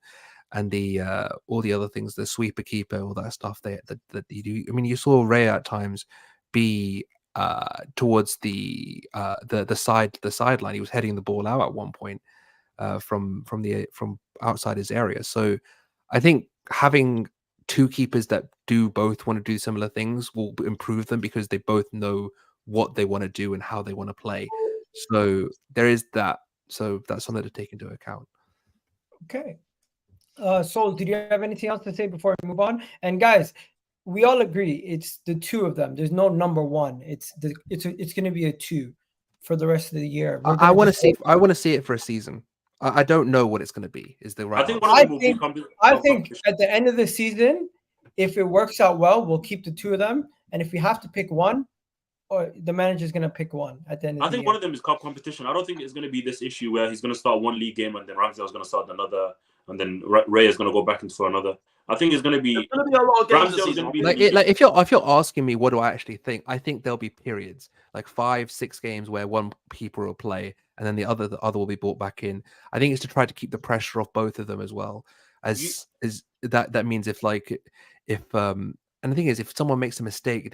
and the all the other things, the sweeper keeper, all that stuff that you do. I mean, you saw Raya at times be towards the sideline. He was heading the ball out at one point from outside his area. So I think having two keepers that do both want to do similar things will improve them, because they both know what they want to do and how they want to play. So there is that. So that's something to take into account. Okay. Sol, did you have anything else to say before we move on? And guys, we all agree it's the two of them. There's no number one. It's going to be a two for the rest of the year. I want to see it for a season. I don't know what it's going to be. Is the right? I think at the end of the season, if it works out well, we'll keep the two of them. And if we have to pick one, or the manager's going to pick one at the end of the year. I think one of them is cup competition. I don't think it's going to be this issue where he's going to start one league game and then Ramsdale's going to start another, and then Raya is going to go back into another. I think it's going to be a lot of games this season. If you're asking me what do I actually think, I think there'll be periods like 5-6 games where one keeper will play and then the other will be brought back in. I think it's to try to keep the pressure off both of them as well. That means if and the thing is, if someone makes a mistake,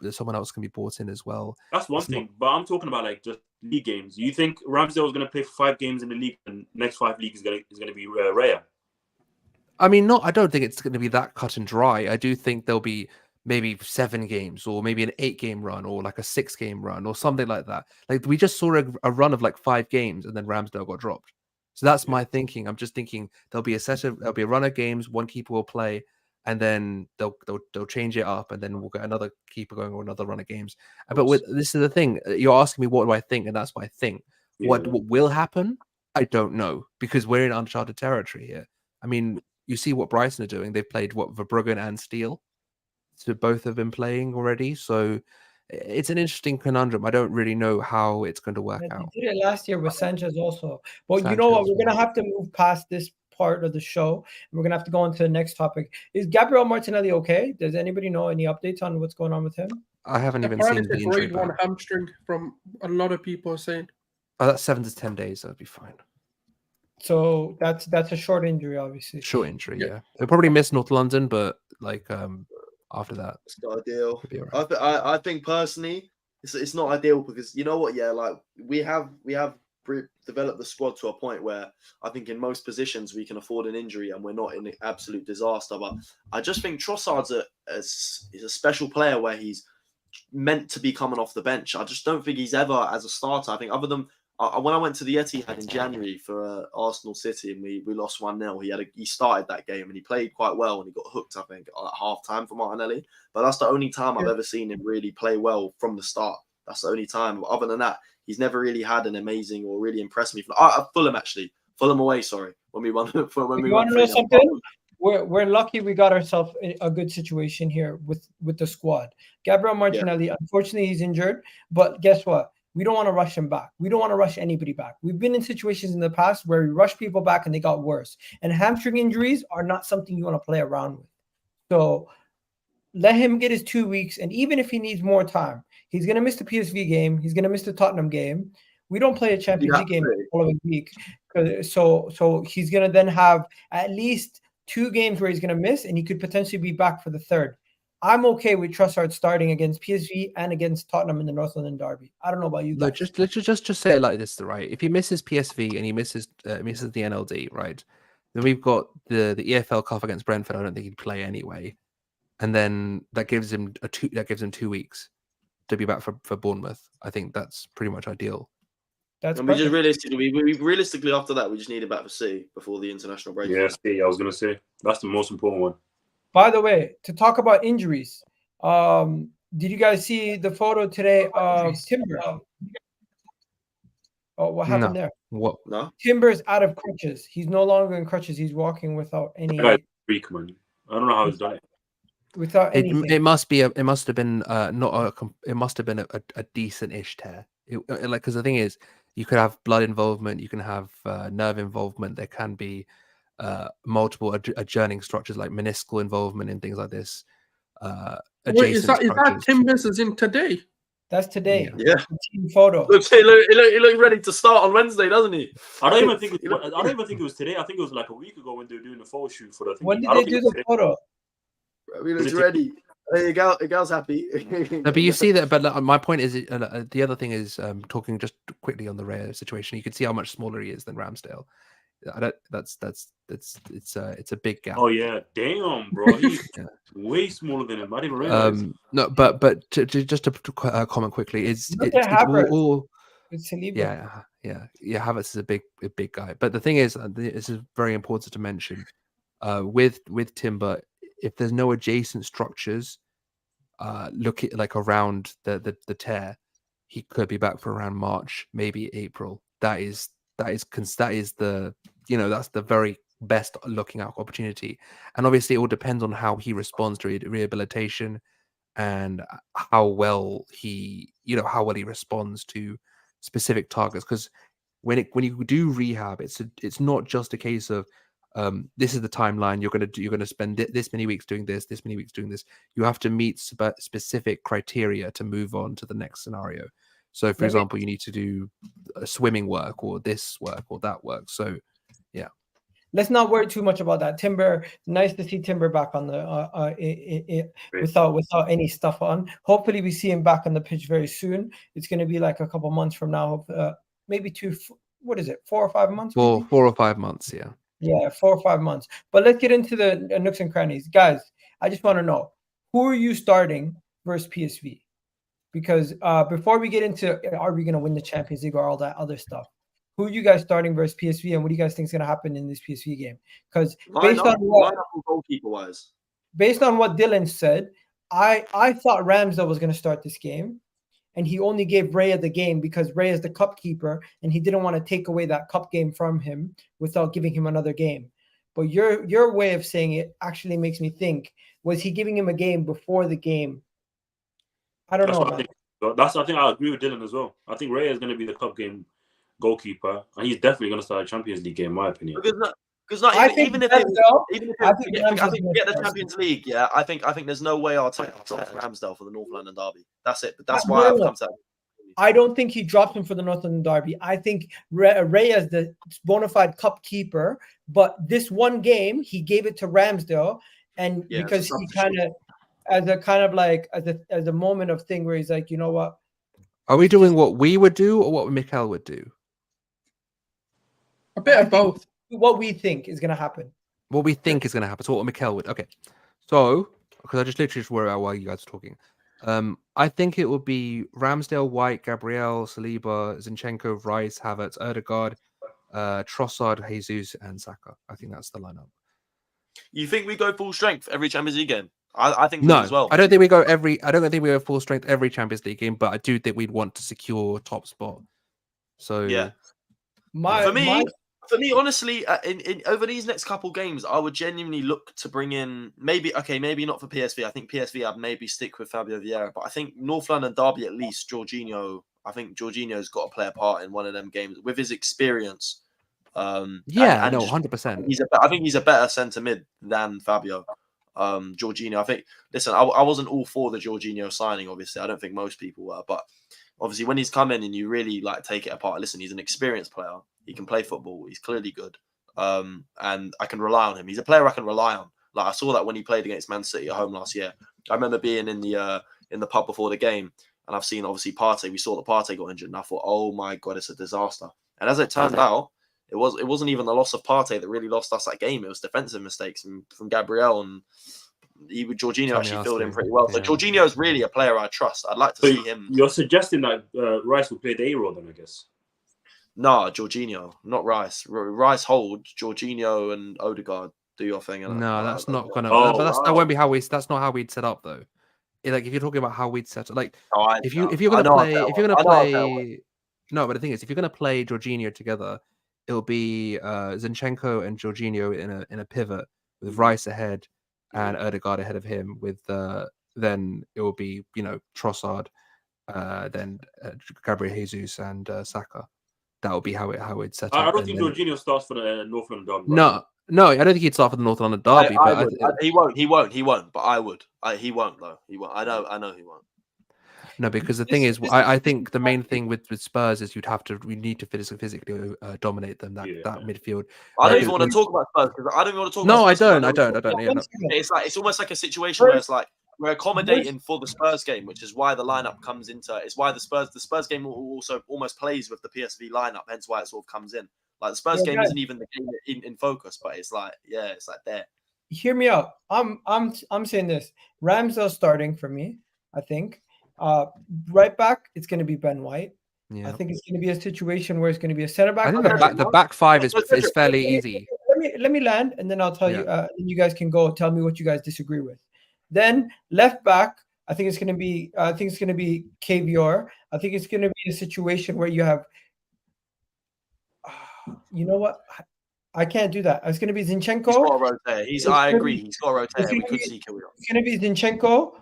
someone else can be brought in as well. That's one thing, but I'm talking about like just league games. You think Ramsdale is going to play for 5 games in the league, and next 5 leagues is going to be Raya? I mean, I don't think it's going to be that cut and dry. I do think there'll be maybe 7 games, or maybe an 8-game run, or like a 6-game run, or something like that. Like we just saw a run of like 5 games, and then Ramsdale got dropped. So that's my thinking. I'm just thinking there'll be a run of games, one keeper will play, and then they'll change it up, and then we'll get another keeper going or another run of games. But this is the thing. You're asking me what do I think, and that's what I think. Yeah. What will happen? I don't know, because we're in uncharted territory here. I mean, you see what Brighton are doing. They've played Verbruggen and Steele. So both have been playing already. So it's an interesting conundrum. I don't really know how it's going to work out. They did it last year with Sanchez also. But you know what? We're going to have to move past this part of the show. We're going to have to go on to the next topic. Is Gabriel Martinelli okay? Does anybody know any updates on what's going on with him? I haven't even seen the injury. Grade 1 hamstring from a lot of people saying. Oh, that's 7 to 10 days. That'd be fine. So that's a short injury, obviously. Short injury, yeah. They'll probably miss North London, but like after that, it's not ideal. Right. I think personally, it's not ideal, because you know what? Yeah, like we have developed the squad to a point where I think in most positions we can afford an injury and we're not in an absolute disaster. But I just think Trossard's is a special player where he's meant to be coming off the bench. I just don't think he's ever as a starter. I think other than when I went to the Etihad in January for Arsenal City and we lost 1-0, he started that game and he played quite well and he got hooked, I think, at half time for Martinelli. But that's the only time I've ever seen him really play well from the start. That's the only time. Other than that, he's never really had an amazing or really impressed me. Fulham away. Sorry, when we won. You want to know something? We're lucky we got ourselves a good situation here with the squad. Gabriel Martinelli, unfortunately, he's injured, but guess what? We don't want to rush him back. We don't want to rush anybody back. We've been in situations in the past where we rushed people back and they got worse. And hamstring injuries are not something you want to play around with. So let him get his 2 weeks. And even if he needs more time, he's going to miss the PSV game. He's going to miss the Tottenham game. We don't play a Champions League game the following week. So he's going to then have at least 2 games where he's going to miss, and he could potentially be back for the 3rd. I'm okay with Trossard starting against PSV and against Tottenham in the North London derby. I don't know about you guys. No, just say it like this, right? If he misses PSV and he misses the NLD, right? Then we've got the EFL Cup against Brentford. I don't think he'd play anyway, and then that gives him 2 weeks to be back for Bournemouth. I think that's pretty much ideal. That's And we just perfect. realistically after that, we just need it back for City before the international break. Yeah, see, I was gonna say that's the most important one. By the way, to talk about injuries, did you guys see the photo today of Timber? Oh, what happened there? What? No, Timber's out of crutches. He's no longer in crutches. He's walking without That guy's any, freak, man. I don't know how he's done it. without anything. It must be it must have been not it must have been a decent-ish tear. Like, because the thing is, you could have blood involvement, you can have nerve involvement. There can be multiple adjoining structures like meniscal involvement and things like this. Wait, is that structures. Timbers as in today? That's today. yeah. The team photo. He looked ready to start on Wednesday, doesn't he? I don't even think it was today. I think it was like a week ago when they were doing the photo shoot for the thing. When did I don't they think do it was the today. photo? He looks ready. Hey, gal's happy. No, but you see that. But my point is, the other thing is, talking just quickly on the Raya situation. You can see how much smaller he is than Ramsdale. It's a big gap. Oh yeah, damn, bro, he's way smaller than him. I didn't realize. No, but just to comment quickly, it's Look at Havertz. all It's Saliba. yeah. Havertz is a big guy. But the thing is, this is very important to mention. With Timber, if there's no adjacent structures, look at like around the tear, he could be back for around March, maybe April. That is the that's the very best looking out opportunity. And obviously, it all depends on how he responds to rehabilitation and how well he responds to specific targets. Because when you do rehab, it's not just a case of this is the timeline you're going to spend this many weeks doing this many weeks doing this. You have to meet specific criteria to move on to the next scenario. So for example, you need to do swimming work or this work or that work. So yeah, let's not worry too much about that. Timber, nice to see Timber back on the without any stuff on. Hopefully we see him back on the pitch very soon. It's going to be like a couple months from now, maybe 4 or 5 months? 4 or 5 months, yeah. Yeah, 4 or 5 months. But let's get into the nooks and crannies. Guys, I just want to know, who are you starting versus PSV? Because before we get into are we going to win the Champions League or all that other stuff, who are you guys starting versus PSV, and what do you guys think is going to happen in this PSV game? Because based on what Dylan said, I thought Ramsdale was going to start this game, and he only gave Raya the game because Raya is the cup keeper, and he didn't want to take away that cup game from him without giving him another game. But your way of saying it actually makes me think, was he giving him a game before the game? I don't know. I think I agree with Dylan as well. I think Raya is going to be the cup game goalkeeper, and he's definitely going to start a Champions League game, in my opinion. Even if we get the Champions League, yeah, I think there's no way I'll take Ramsdale for the North London derby. That's it. But that's why I've come to that. I don't think he dropped him for the North London derby. I think Raya is the bona fide cup keeper, but this one game he gave it to Ramsdale, and because he kind of as a moment of thing where he's like, you know what? Are we doing what we would do or what Mikel would do? A bit of both. What we think is going to happen. What we think is going to happen. So what Mikel would. Okay. So, because I just literally just worried out while you guys are talking. I think it would be Ramsdale, White, Gabriel, Saliba, Zinchenko, Rice, Havertz, Ødegaard, Trossard, Jesus, and Saka. I think that's the lineup. You think we go full strength every Champions League game? I think no, as well. I don't think we go full strength every Champions League game, but I do think we'd want to secure top spot. So yeah, for me, honestly, in over these next couple games, I would genuinely look to bring in maybe not for PSV. I think PSV I'd maybe stick with Fabio Vieira, but I think North London derby at least Jorginho. I think Jorginho's got to play a part in one of them games with his experience. 100%. I think he's a better centre mid than Fabio. Jorginho, I think. Listen, I wasn't all for the Jorginho signing. Obviously, I don't think most people were, but obviously, when he's come in and you really like take it apart, listen, he's an experienced player. He can play football. He's clearly good, and I can rely on him. He's a player I can rely on. Like I saw that when he played against Man City at home last year. I remember being in the pub before the game, and I've seen obviously Partey. We saw that Partey got injured, and I thought, oh my god, it's a disaster. And as it turned out, it wasn't even the loss of Partey that really lost us that game. It was defensive mistakes from Gabriel, and Jorginho actually filled in pretty well. So Jorginho is really a player I trust. I'd like to see him. You're suggesting that Rice will play the A role then, I guess. Nah, Jorginho, not Rice. Rice hold, Jorginho and Odegaard do your thing. Innit? No, that's not gonna. Oh, but that wow. won't be how we. That's not how we'd set up though. Like if you're talking about how we'd set up, like Oh, if you're gonna I know play, no, but the thing is, if you're gonna play Jorginho together, it'll be Zinchenko and Jorginho in a pivot with Rice ahead and Odegaard ahead of him. With then it will be Trossard, then Gabriel Jesus and Saka. That would be how it's set up. I don't think Jorginho starts for the North London derby. No, I don't think he'd start for the North London derby. He won't. But I would. He won't though. He won't. I know he won't. No, because the thing is, I think the main thing with Spurs is we need to physically dominate them that midfield. I don't even want to talk about Spurs because I don't even want to talk. No, about Spurs. I don't. It's almost like a situation where it's like we're accommodating for the Spurs game, which is why the lineup comes into. It's why the Spurs game also almost plays with the PSV lineup, hence why it sort of comes in. Like the Spurs game isn't even the game in focus, but it's like it's like there. Hear me out. I'm saying this. Ramsdale starting for me. I think. Right back, it's going to be Ben White. Yeah. I think it's going to be a situation where it's going to be a center back. I think the back five is fairly easy. Let me land, and then I'll tell you. You guys can go tell me what you guys disagree with. Then left back, I think it's going to be. I think it's going to be KVR. I think it's going to be a situation where you have. You know what? I can't do that. It's going to be Zinchenko. He's got to rotate. I agree. He's got to rotate. We could see KVR. It's going to be Zinchenko.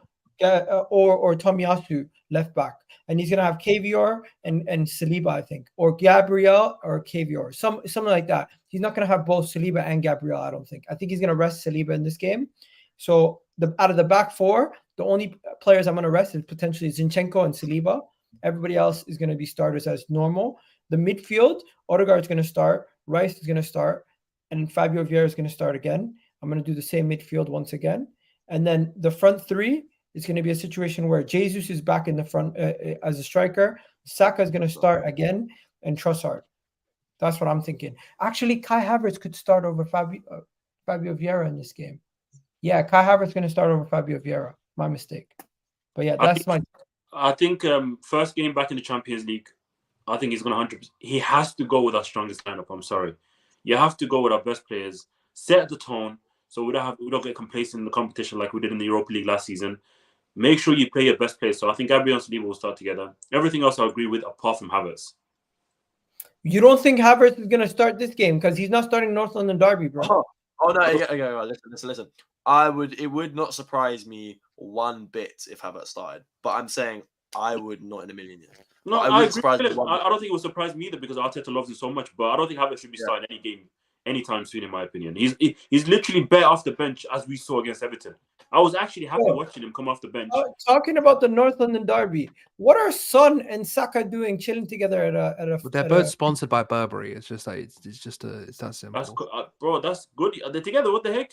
Or Tomiyasu left back, and he's gonna have KVR and Saliba, I think, or Gabriel or KVR, something like that. He's not gonna have both Saliba and Gabriel. I don't think. I think he's gonna rest Saliba in this game. So out of the back four, the only players I'm gonna rest is potentially Zinchenko and Saliba. Everybody else is gonna be starters as normal. The midfield, Odegaard's gonna start, Rice is gonna start, and Fabio Vieira is gonna start again. I'm gonna do the same midfield once again, and then the front three. It's going to be a situation where Jesus is back in the front as a striker. Saka is going to start again, and Trossard. That's what I'm thinking. Actually, Kai Havertz could start over Fabio Vieira in this game. Yeah, Kai Havertz is going to start over Fabio Vieira. My mistake. But yeah, I think first game back in the Champions League, I think he's going to 100%. He has to go with our strongest lineup. I'm sorry. You have to go with our best players. Set the tone so we don't get complacent in the competition like we did in the Europa League last season. Make sure you play your best players. So I think Gabriel and Saliba will start together. Everything else I agree with, apart from Havertz. You don't think Havertz is going to start this game because he's not starting North London derby, bro? Oh no! Okay, listen. It would not surprise me one bit if Havertz started, but I'm saying I would not in a million years. No, I agree. I don't think it would surprise me either because Arteta loves him so much. But I don't think Havertz should be starting any game anytime soon, in my opinion. He's literally better off the bench as we saw against Everton. I was actually happy watching him come off the bench. Talking about the North London derby, what are Son and Saka doing, chilling together at a? They're both sponsored by Burberry. It's just like it's that simple. Bro, that's good. Are they together? What the heck?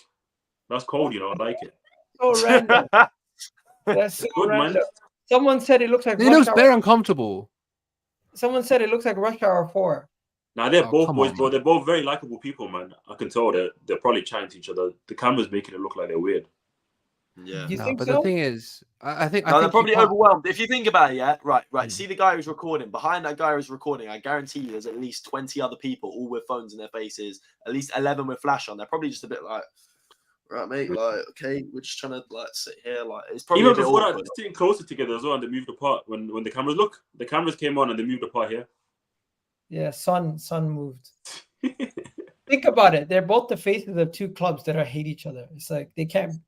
That's cold, I like it. So random. That's so good, random. Man. Someone said it looks like. It looks very uncomfortable. Someone said it looks like Rush Hour 4. Now they're both boys, bro. They're both very likable people, man. I can tell they're probably chatting to each other. The camera's making it look like they're weird. Yeah, but the thing is, I think they're probably overwhelmed. If you think about it, yeah, right. See the guy who's recording. Behind that guy who's recording, I guarantee you, there's at least 20 other people, all with phones in their faces. At least 11 with flash on. They're probably just a bit like, right, mate. Like, okay, we're just trying to sit here. Like, it's probably even a bit before awkward. that, sitting closer together as well, and they moved apart when the cameras came on and they moved apart here. Yeah, Son moved. Think about it. They're both the faces of two clubs that hate each other. It's like they can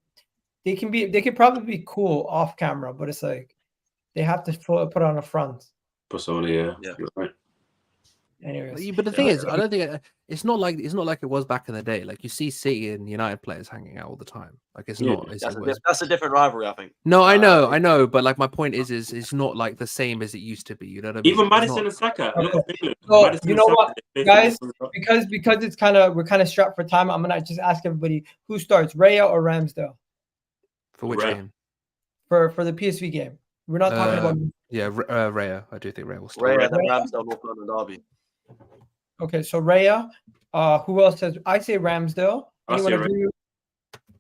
probably be cool off camera, but it's like they have to put on a front persona. Yeah. You're right. Anyways, but the thing is, I don't think it's not like it was back in the day. Like you see City and United players hanging out all the time. Like it's not. That's a different rivalry, I think. No, I know. But like my point is it's not like the same as it used to be. You know what I mean? Even Madison and Saka. Okay. So you know what, guys? Because it's we're kind of strapped for time. I'm gonna just ask everybody who starts, Raya or Ramsdale. For which game? For the PSV game. We're not talking about. Yeah, Raya. I do think Raya will start. Raya, then Ramsdale, North London derby. Okay, so Raya. Who else says? I say Ramsdale. Anyone agree with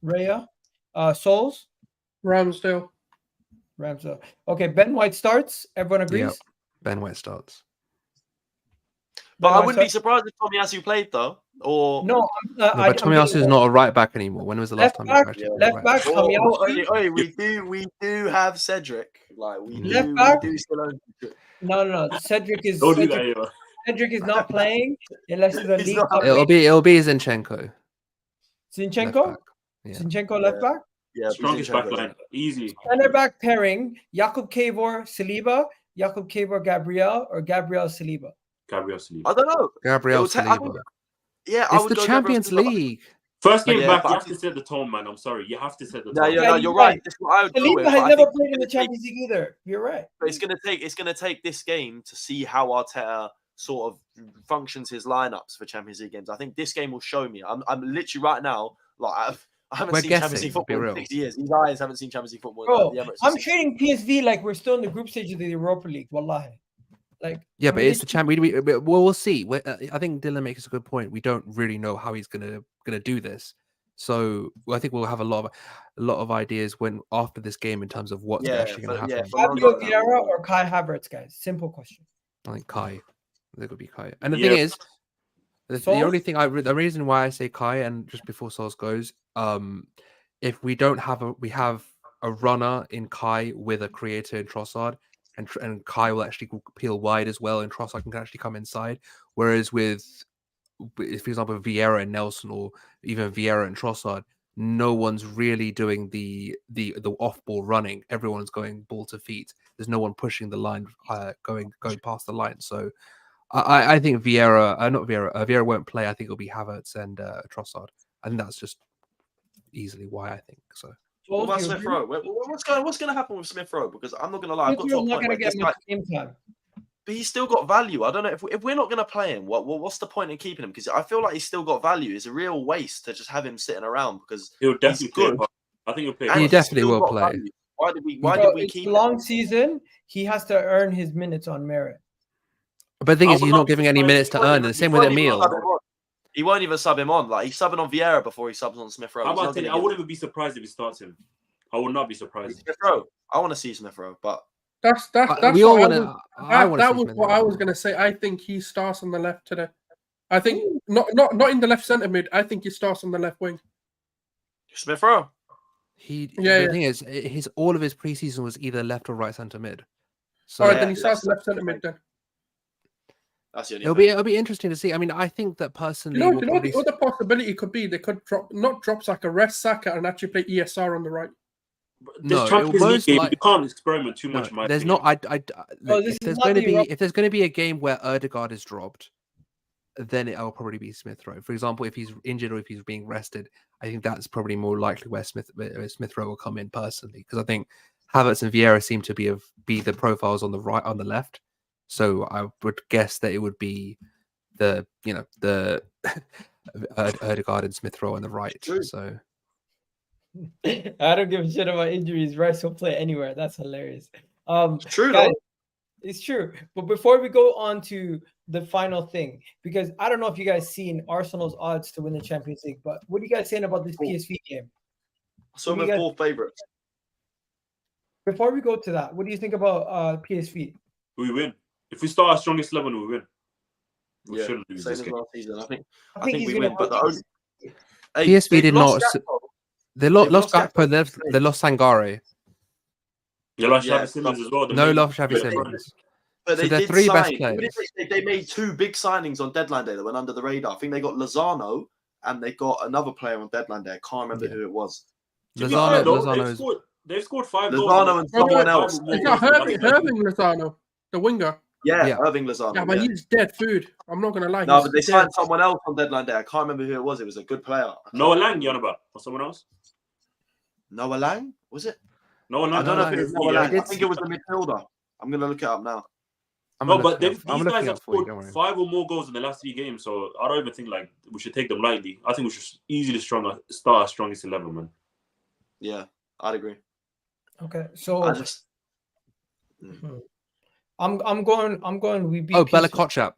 Raya? Souls? Ramsdale. Okay, Ben White starts. Everyone agrees? Yep. Ben White starts. But I Then wouldn't be surprised if Tomiyasu played though. Or No, No, but Tomiyasu is not a right back anymore. When was the last left time back. he actually Left back. Tomiyasu. we do have Cedric. Like Left back. we do still own Cedric. No. Cedric is Don't do that, you know. Cedric is not playing unless it's a He's League not Cup. It'll be Zinchenko. Zinchenko. Left back. Yeah. Zinchenko left back. Yeah, Strongest back line. Easy. Center back pairing: Jakub Kavor, Saliba, Jakub Kavor, Gabriel, or Gabriel Saliba. Gabriel Saliba. I don't know. Gabriel It'll ta- I think- Saliba. Yeah, I It's would the go Champions Gabriel Saliba. League. First game Yeah, back, but you I have to set the tone, man. I'm sorry. You have to set the No, tone. Yeah, you're you're right. right. This is what I would go Saliba with. has but I never think played in the it's gonna Champions League either. You're right. But it's gonna take this game to see how Arteta sort of functions his lineups for Champions League games. I think this game will show me. I'm literally right now I haven't We're seen Champions guessing, League to be football in real. 6 years. These guys haven't seen Champions League football. Bro, at the Emirates in I'm 6 treating PSV like we're still in the group stage of the Europa League. Wallahi. Like, Yeah, I but mean, it's the champion. We'll see. I think Dylan makes a good point. We don't really know how he's gonna do this. So I think we'll have a lot of ideas when after this game in terms of what's actually going to happen. Fabio Vieira or Kai Havertz, guys. Simple question. I think Kai. There could be Kai. And the Yeah. thing is, the Sol? only thing the reason why I say Kai, and just before Sols goes, if we don't have we have a runner in Kai with a creator in Trossard, and Kai will actually peel wide as well, and Trossard can actually come inside. Whereas with for example, Vieira and Nelson, or even Vieira and Trossard, no one's really doing the off-ball running. Everyone's going ball to feet. There's no one pushing the line, going past the line. So I think Vieira won't play. I think it'll be Havertz and Trossard. I think that's just easily why I think so. What about Smith Rowe? What's going to happen with Smith Rowe? Because I'm not going to lie, I've got to a point where get much game time. But he's still got value. I don't know if we're not going to play him. What's the point in keeping him? Because I feel like he's still got value. It's a real waste to just have him sitting around because He'll definitely he's good. play. I think he'll play. He definitely will play. Value. Why did we keep a him? long season? He has to earn his minutes on merit. But the thing is, he's not giving any minutes to earn. The same with Emil. He won't even sub him on. Like he's subbing on Vieira before he subs on Smith Rowe. I wouldn't even be surprised if he starts him. I would not be surprised. Smith Rowe. I want to see Smith Rowe, but That's we all what want I to. That was what I was going to say. I think he starts on the left today. I think not in the left centre mid. I think he starts on the left wing. Smith Rowe. The thing is, all of his preseason was either left or right centre mid. So All right, then he starts left centre mid then. That's the only it'll be interesting to see. I mean, I think that personally, You know the other possibility could be they could drop Saka, rest Saka, and actually play ESR on the right. You can't experiment too much. There's not. If there's going to be a game where Ødegaard is dropped, then it'll probably be Smith Rowe. For example, if he's injured or if he's being rested, I think that's probably more likely where Smith Rowe will come in personally, because I think Havertz and Vieira seem to be the profiles on the right, on the left. So I would guess that it would be the Ødegaard and Smith Rowe on the right. So I don't give a shit about injuries. Rice will play anywhere. That's hilarious. True, guys, it's true. But before we go on to the final thing, because I don't know if you guys seen Arsenal's odds to win the Champions League, but what are you guys saying about this PSV game? So my fourth favourites. Before we go to that, what do you think about PSV? We win. If we start our strongest 11, we win. We shouldn't lose same this as game. last season. I think we win. But PSV did not. They lost Gakpo. They lost Sangare. They lost Xavi Simons as well. No, lost Xavi Simons. But so they're three best players. They made two big signings on deadline day that went under the radar. I think they got Lozano and they got another player on deadline day. I can't remember who it was. Lozano. They've scored 5 goals. Lozano and someone else. Is that Irving Lozano, the winger? Yeah, Irving Lozano. Yeah, but he's dead food. I'm not gonna lie. No, but they signed someone else on deadline day. I can't remember who it was. It was a good player. Noah Lang, you on about? Or someone else? Noah Lang? Was it? Noah Lang. I don't know if it was Noah Lang. I think it was a midfielder. I'm gonna look it up now. No, but these guys have scored 5 or more goals in the last 3 games, so I don't even think like we should take them lightly. I think we should easily start our strongest 11, man. Yeah, I'd agree. Okay, so I'm going. We beat. Bella Kotchap.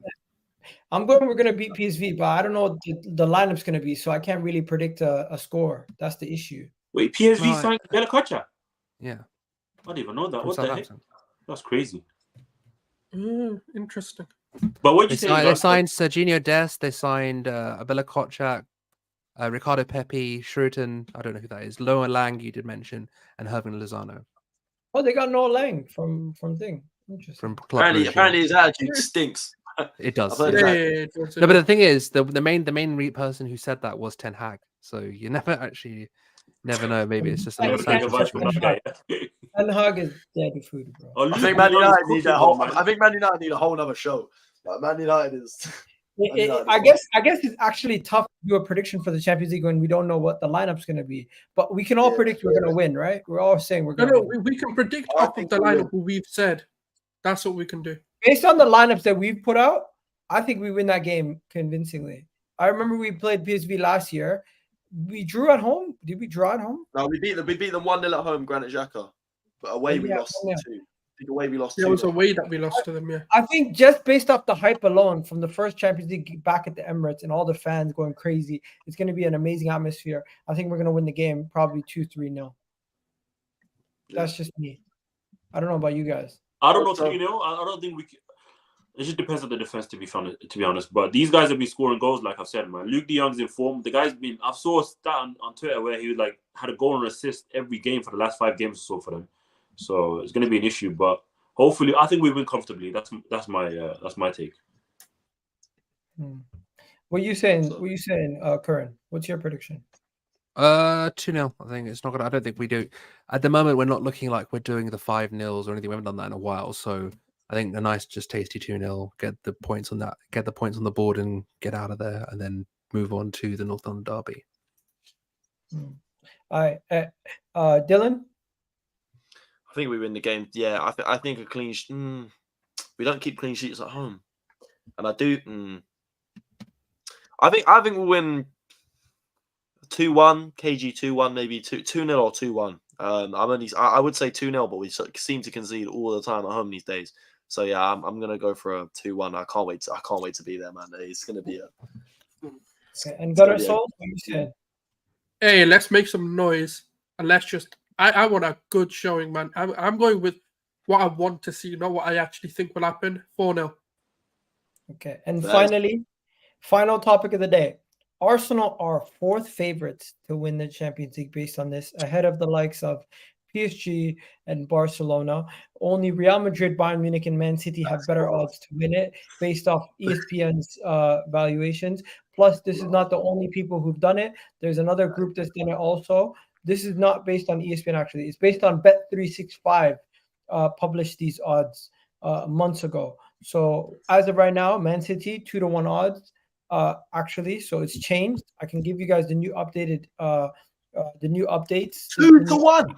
I'm going. We're gonna beat PSV, but I don't know what the lineup's gonna be, so I can't really predict a score. That's the issue. Wait, PSV signed Bella Kotchap? Yeah. I didn't even know that. What the heck? That's crazy. Interesting. But what you They say? signed Serginho Dest. They signed Abela Kotchak, Ricardo Pepe, Shruton. I don't know who that is. Loa Lang, you did mention, and Hervin Lozano Oh, they got Noah Lang from thing. Interesting. from Club Brugge. Apparently his attitude stinks. It does. I've heard yeah. of that. No, but the thing is, the main person who said that was Ten Hag. So you never know. Maybe it's just a Ten little Hag- secret. Ten Hag is dead food, bro. Oh, I think Man United need a whole. I think Man United need a whole other show. Like Man United is. I guess it's actually tough to do a prediction for the Champions League when we don't know what the lineup's going to be. But we can all predict we're going to win, right? We're all saying we're going to win. We can predict off of the lineup we've said. That's what we can do. Based on the lineups that we've put out, I think we win that game convincingly. I remember we played PSV last year. We drew at home. Did we draw at home? No, we beat them 1-0 at home, Granit Xhaka. But away we lost 2. Away we lost 2. It was a way that we lost to them, yeah. I think just based off the hype alone from the first Champions League back at the Emirates and all the fans going crazy, it's going to be an amazing atmosphere. I think we're going to win the game probably 2-3-0. That's just me. I don't know about you guys. I don't know 3-0. I don't think we can. It just depends on the defense, to be honest. But these guys have been scoring goals, like I've said, man. Luke De Jong's in form. The guy's been. I saw a stat on Twitter where he had a goal and assist every game for the last 5 games or so for them. So it's going to be an issue, but hopefully, I think we win comfortably. That's my take. What are you saying? Curran? What's your prediction? 2-0. I think it's not gonna. I don't think we do. At the moment, we're not looking like we're doing the 5-0s or anything. We haven't done that in a while. So I think a nice, just tasty 2-0. Get the points on that. Get the points on the board and get out of there, and then move on to the North London derby. All right, Dylan. I think we win the game. Yeah, I think a clean. We don't keep clean sheets at home, and I do. I think we'll win 2-1, KG 2-1, maybe 2-0 or 2-1. I would say 2-0, but we seem to concede all the time at home these days. So yeah, I'm gonna go for a 2-1. I can't wait to be there, man. It's gonna be a. Okay. And Gunnar Soul, what you said? Hey, let's make some noise and let's just. I want a good showing, man. I'm going with what I want to see, not what I actually think will happen. 4-0. Okay, and finally, final topic of the day. Arsenal are 4th favorites to win the Champions League based on this, ahead of the likes of PSG and Barcelona. Only Real Madrid, Bayern Munich, and Man City have better odds to win it based off ESPN's valuations. Plus, this is not the only people who've done it. There's another group that's done it also. This is not based on ESPN, actually. It's based on Bet365, published these odds months ago. So as of right now, Man City, 2-1 odds. Actually, so it's changed. I can give you guys the new updated the new updates. 2-1.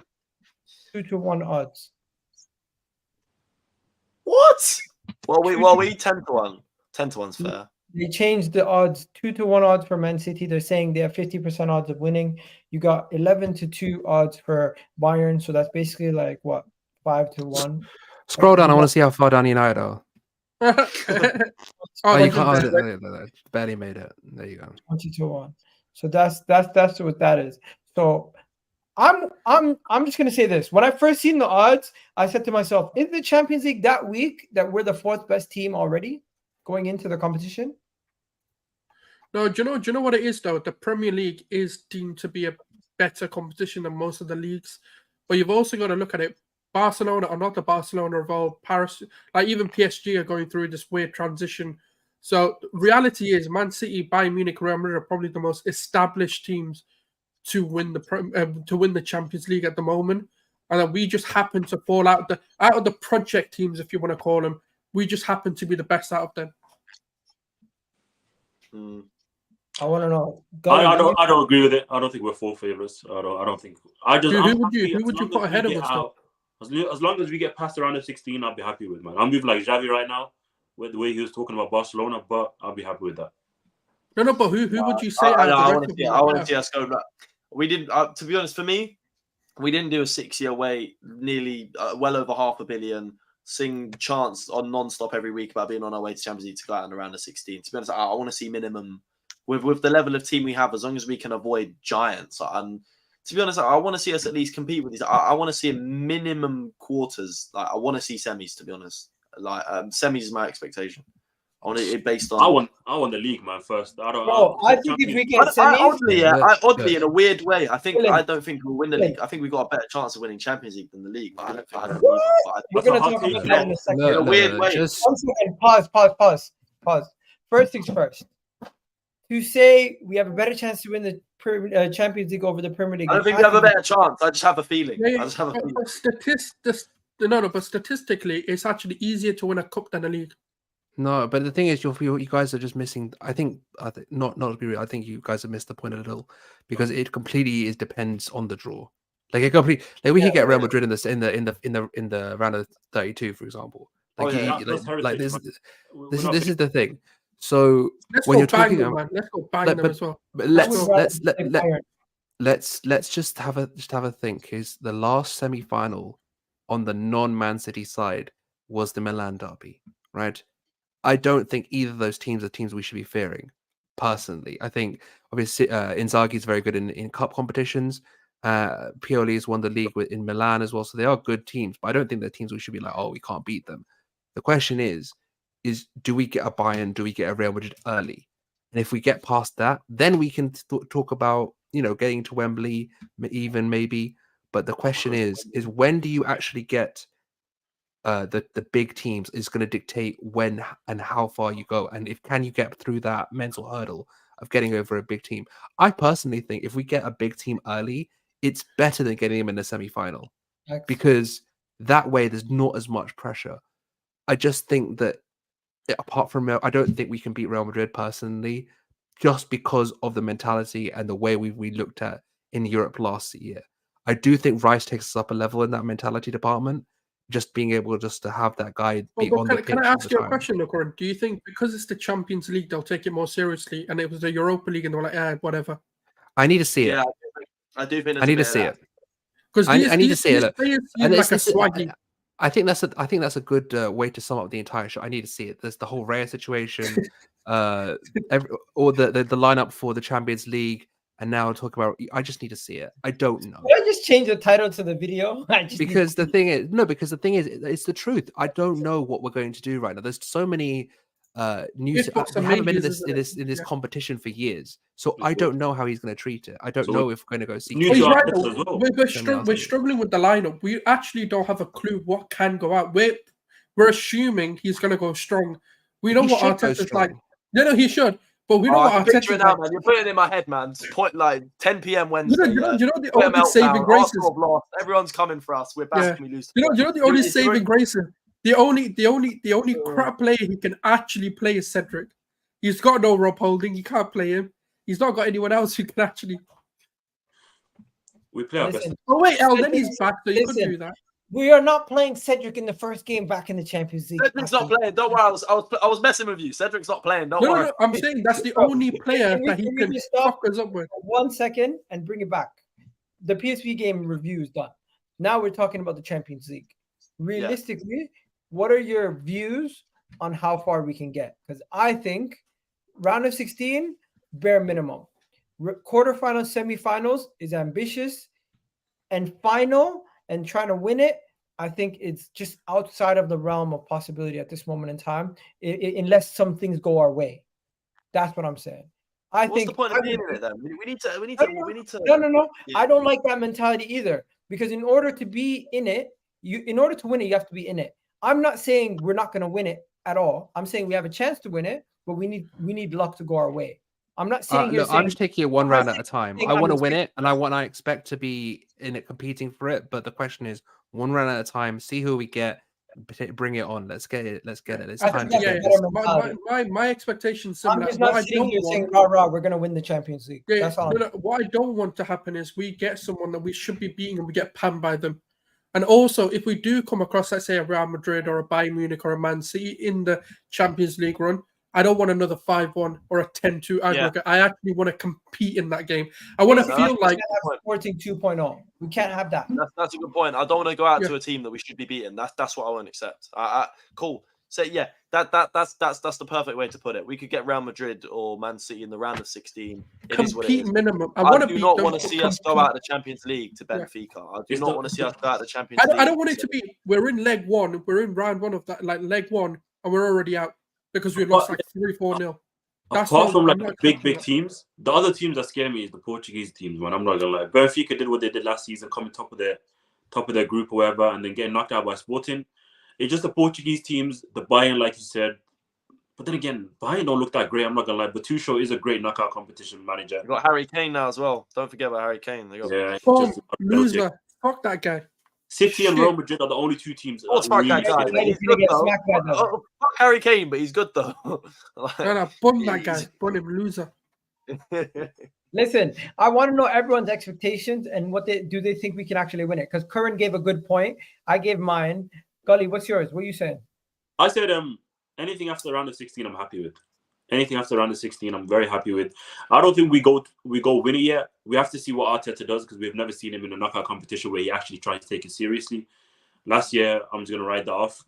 2-1 odds. What? Well, we 10-1. 10-1's fair. They changed the odds. 2-1 odds for Man City. They're saying they have 50% odds of winning. You got 11-2 odds for Bayern. So that's basically like what, 5-1. Scroll down. I want to see how far down United are. You can't. Barely made it. There you go. 20-1. So that's what that is. So I'm just gonna say this. When I first seen the odds, I said to myself, is the Champions League that weak that we're the 4th best team already going into the competition? No, do you know what it is though? The Premier League is deemed to be a better competition than most of the leagues, but you've also got to look at it. Barcelona are not the Barcelona of old. Paris, like even PSG, are going through this weird transition. So reality is, Man City, Bayern Munich, Real Madrid are probably the most established teams to win the Champions League at the moment, and that we just happen to fall out of the project teams, if you want to call them. We just happen to be the best out of them. I want to know. I don't agree with it. I don't think we're 4 favorites. I don't think. Who would you put ahead of us? As long as we get past the round of 16, I'll be happy with, man. I'm with like Xavi right now, with the way he was talking about Barcelona, but I'll be happy with that. No, but who would you say? I want to see us go back. We didn't. To be honest, for me, we didn't do a 6-year wait, nearly well over $500 million, sing chants on non-stop every week about being on our way to Champions League to go out in around the 16. To be honest, I want to see minimum with the level of team we have, as long as we can avoid giants. And to be honest, I want to see us at least compete with these. I want to see a minimum quarters. Like I want to see semis. To be honest, like semis is my expectation. I want it based on. I want the league, man. First, I don't. Bro, I think if we get semis, Oddly, in a weird way, I don't think we'll win the league. I think we got a better chance of winning Champions League than the league. But I don't think we'll either, but we're gonna talk about that in a second. in a weird way. Just 1 second. Pause. First things first. To say we have a better chance to win the Champions League over the Premier League. I don't think we have a better chance. I just have a feeling. Yeah, I just have a feeling. But statistically, it's actually easier to win a cup than a league. no, but the thing is, you guys are just missing. I think not to be real. I think you guys have missed the point a little because it completely depends on the draw. Like we could get Real Madrid in the round of 32, for example. This is the thing. So when you're talking about, let's go bang them as well. But let's just have a think. Is the last semi-final on the non-Man City side was the Milan derby, right? I don't think either of those teams are teams we should be fearing. Personally, I think obviously Inzaghi is very good in cup competitions. Pioli has won the league in Milan as well, so they are good teams. But I don't think they're teams we should be like, oh, we can't beat them. The question is do we get a Bayern? Do we get a Real Madrid early? And if we get past that, then we can talk about getting to Wembley, even maybe. But the question is when do you actually get the big teams is going to dictate when and how far you go, and can you get through that mental hurdle of getting over a big team. I personally think if we get a big team early, it's better than getting them in the semi-final because that way there's not as much pressure. I just think that apart from I don't think we can beat Real Madrid personally, just because of the mentality and the way we looked at in Europe last year. I do think Rice takes us up a level in that mentality department. Just being able to have that guy be on the pitch. Can I ask you a question, Corin? Do you think because it's the Champions League, they'll take it more seriously, and it was the Europa League, and they're like, whatever? I need to see it. Yeah, I do think. I need to see it because I need to see it. I think that's a good way to sum up the entire show. I need to see it. There's the whole Raya situation, or the lineup for the Champions League. And now talk about. I just need to see it. I don't know. Did I just change the title to the video? Because the thing is, it's the truth. I don't know what we're going to do right now. There's so many news. We haven't been in this competition for years, so I don't know how he's going to treat it. I don't know if we're going to go see. We're struggling with the lineup. We actually don't have a clue what can go out. We're assuming he's going to go strong. We know what Arteta's like. No, he should. But we know what Arteta now, man. You're putting it in my head, man. It's point like 10 p.m. Wednesday. You know the only saving graces. Everyone's coming for us. We're back and we lose. You know the only saving graces. The only crap player he can actually play is Cedric. He's got no Rob Holding. You can't play him. He's not got anyone else who can actually. We play our best. Oh wait, then he's back, so you could do that. We are not playing Cedric in the first game back in the Champions League. Cedric's not playing. Don't worry. I was messing with you. Cedric's not playing. Don't worry. No, I'm saying that's the only player that he can fuck us up with. 1 second and bring it back. The PSV game review is done. Now we're talking about the Champions League. Realistically, what are your views on how far we can get? Because I think round of 16, bare minimum. Quarterfinals, semifinals is ambitious. And final and trying to win it, I think it's just outside of the realm of possibility at this moment in time, unless some things go our way. That's what I'm saying. What's the point of being in it then? We need to. No. Yeah. I don't like that mentality either. Because in order to be in it, in order to win it, you have to be in it. I'm not saying we're not going to win it at all. I'm saying we have a chance to win it, but we need luck to go our way. I'm not sitting here saying, I'm just taking it one round at a time. I want to win it, and I expect to be in it, competing for it. But the question is, one round at a time. See who we get. Bring it on. Let's get it. It's time to get it. My expectations similar. I'm just not sitting here saying, rah, we're going to win the Champions League. Yeah, that's all. What I don't want to happen is we get someone that we should be beating and we get panned by them. And also, if we do come across, let's say, a Real Madrid or a Bayern Munich or a Man City in the Champions League run, I don't want another 5-1 or a 10-2 aggregate. I actually want to compete in that game. I want to feel like Sporting 2.0. We can't have that. That's a good point. I don't want to go out to a team that we should be beating. That's what I won't accept. Cool. So that's the perfect way to put it. We could get Real Madrid or Man City in the round of 16. It is what it is. Minimum. I do not want to see us go out of the Champions League to Benfica. I do not want to see us go out of the Champions League. I don't want it to be. We're in leg one. We're in round one of that, like leg one, and we're already out. because we lost like 3-4-0. Apart from I'm like not big expecting that. teams, the other teams that scare me is the Portuguese teams, man. I'm not gonna lie. Benfica did what they did last season, coming top of their group or whatever, and then getting knocked out by Sporting. It's just the Portuguese teams, the Bayern, like you said. But then again, Bayern don't look that great. I'm not gonna lie. But Tuchel is a great knockout competition manager. They got Harry Kane now as well. Don't forget about Harry Kane. They got Oh, loser. Fuck that guy. City and Shit. Real Madrid are the only two teams. Oh, fuck that guy. Yeah, He's he's gonna good get though. smacked by them. Fuck Harry Kane, but he's good though. No, bun that guy. Bun him, loser. Listen, I want to know everyone's expectations and what they think we can actually win it. Because Curran gave a good point. I gave mine. Gully, what's yours? What are you saying? I said anything after the round of 16, I'm happy with. Anything after the round of 16, I'm very happy with. I don't think we go win it yet. We have to see what Arteta does because we've never seen him in a knockout competition where he actually tries to take it seriously. Last year, I'm just gonna ride that off.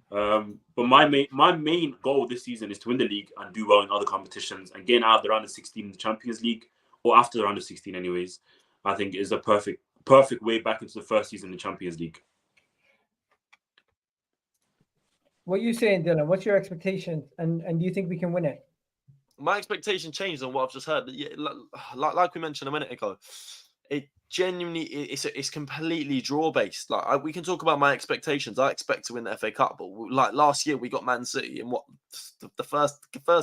But my main goal this season is to win the league and do well in other competitions and getting out of the round of 16 in the Champions League, or after the round of 16 anyways. I think is a perfect way back into the first season in the Champions League. What are you saying, Dylan? What's your expectations? And do you think we can win it? My expectation changed on what I've just heard. Yeah, like we mentioned a minute ago, it genuinely it's completely draw based. Like we can talk about my expectations. I expect to win the FA Cup, but like last year we got Man City in what the first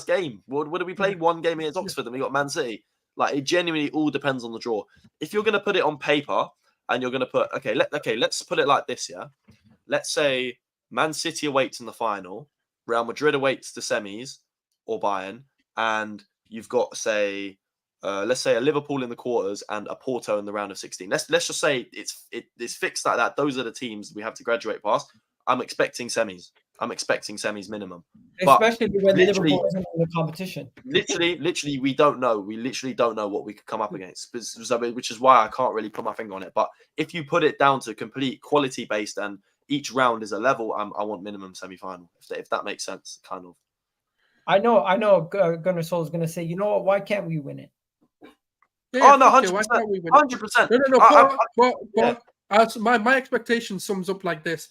game. What did we play? One game against Oxford, and we got Man City. Like it genuinely all depends on the draw. If you're going to put it on paper and you're going to put let's put it like this. Yeah, let's say Man City awaits in the final, Real Madrid awaits the semis or Bayern, and you've got let's say a Liverpool in the quarters and a Porto in the round of 16. Let's just say it's fixed like that. Those are the teams we have to graduate past. I'm expecting semis. I'm expecting semis minimum. Especially when Liverpool isn't in the competition. Literally, we don't know. We literally don't know what we could come up against, which is why I can't really put my finger on it. But if you put it down to complete quality based and each round is a level, I want minimum semi-final, if that makes sense, kind of. I know Gunnar Soul is going to say, you know what, why can't we win it? Yeah, oh, no, 100%. 100%. But as my expectation sums up like this.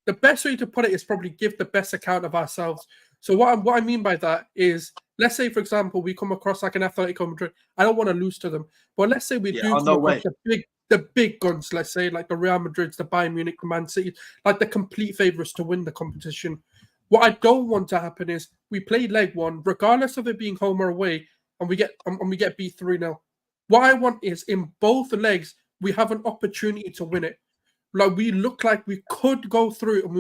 The best way to put it is probably give the best account of ourselves. So what I mean by that is, let's say, for example, we come across like an Atletico Madrid. I don't want to lose to them. But let's say we do come across the big guns, let's say, like the Real Madrids, the Bayern Munich, the Man City, like the complete favourites to win the competition. What I don't want to happen is we play leg one, regardless of it being home or away, and we get beat 3-0. What I want is in both legs, we have an opportunity to win it. Like we look like we could go through it, and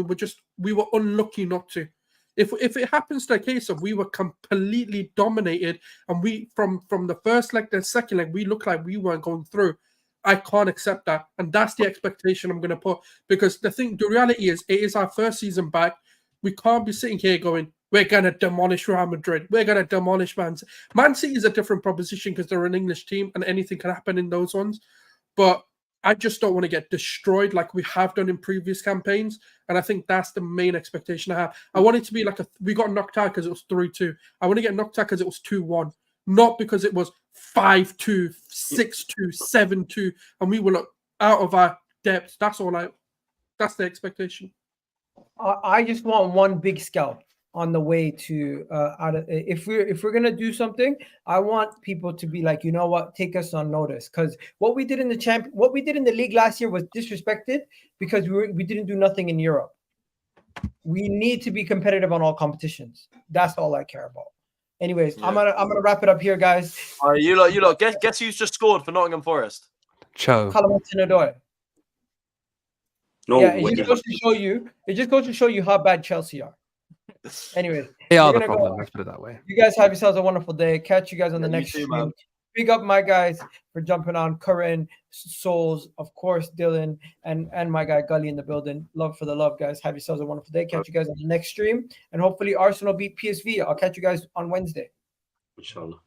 we were unlucky not to. If it happens to a case of we were completely dominated and we from the first leg to the second leg, we look like we weren't going through, I can't accept that. And that's the expectation I'm gonna put, because the reality is it is our first season back. We can't be sitting here going, we're gonna demolish Real Madrid, we're gonna demolish Man City. Man City is a different proposition because they're an English team and anything can happen in those ones. But I just don't want to get destroyed like we have done in previous campaigns. And I think that's the main expectation I have. I want it to be like we got knocked out because it was 3-2. I want to get knocked out because it was 2-1. Not because it was 5-2, 6-2, 7-2. And we were out of our depth. That's the expectation. I just want one big scalp on the way to if we're gonna do something, I want people to be like, you know what, take us on notice, because what we did in the league last year was disrespected because we didn't do nothing in Europe. We need to be competitive on all competitions. That's all I care about. Anyways, yeah. I'm gonna wrap it up here, guys. All right, you lot, guess who's just scored for Nottingham Forest? Cho. No, yeah, it just goes to show you how bad Chelsea are. Anyways, they are the problem. Let's put it that way. You guys have yourselves a wonderful day. Catch you guys on the next stream. Big up my guys for jumping on. Curran, Souls, of course, Dylan, and my guy Gully in the building. Love for the love, guys. Have yourselves a wonderful day. Catch you guys on the next stream, and hopefully Arsenal beat PSV. I'll catch you guys on Wednesday. Inshallah.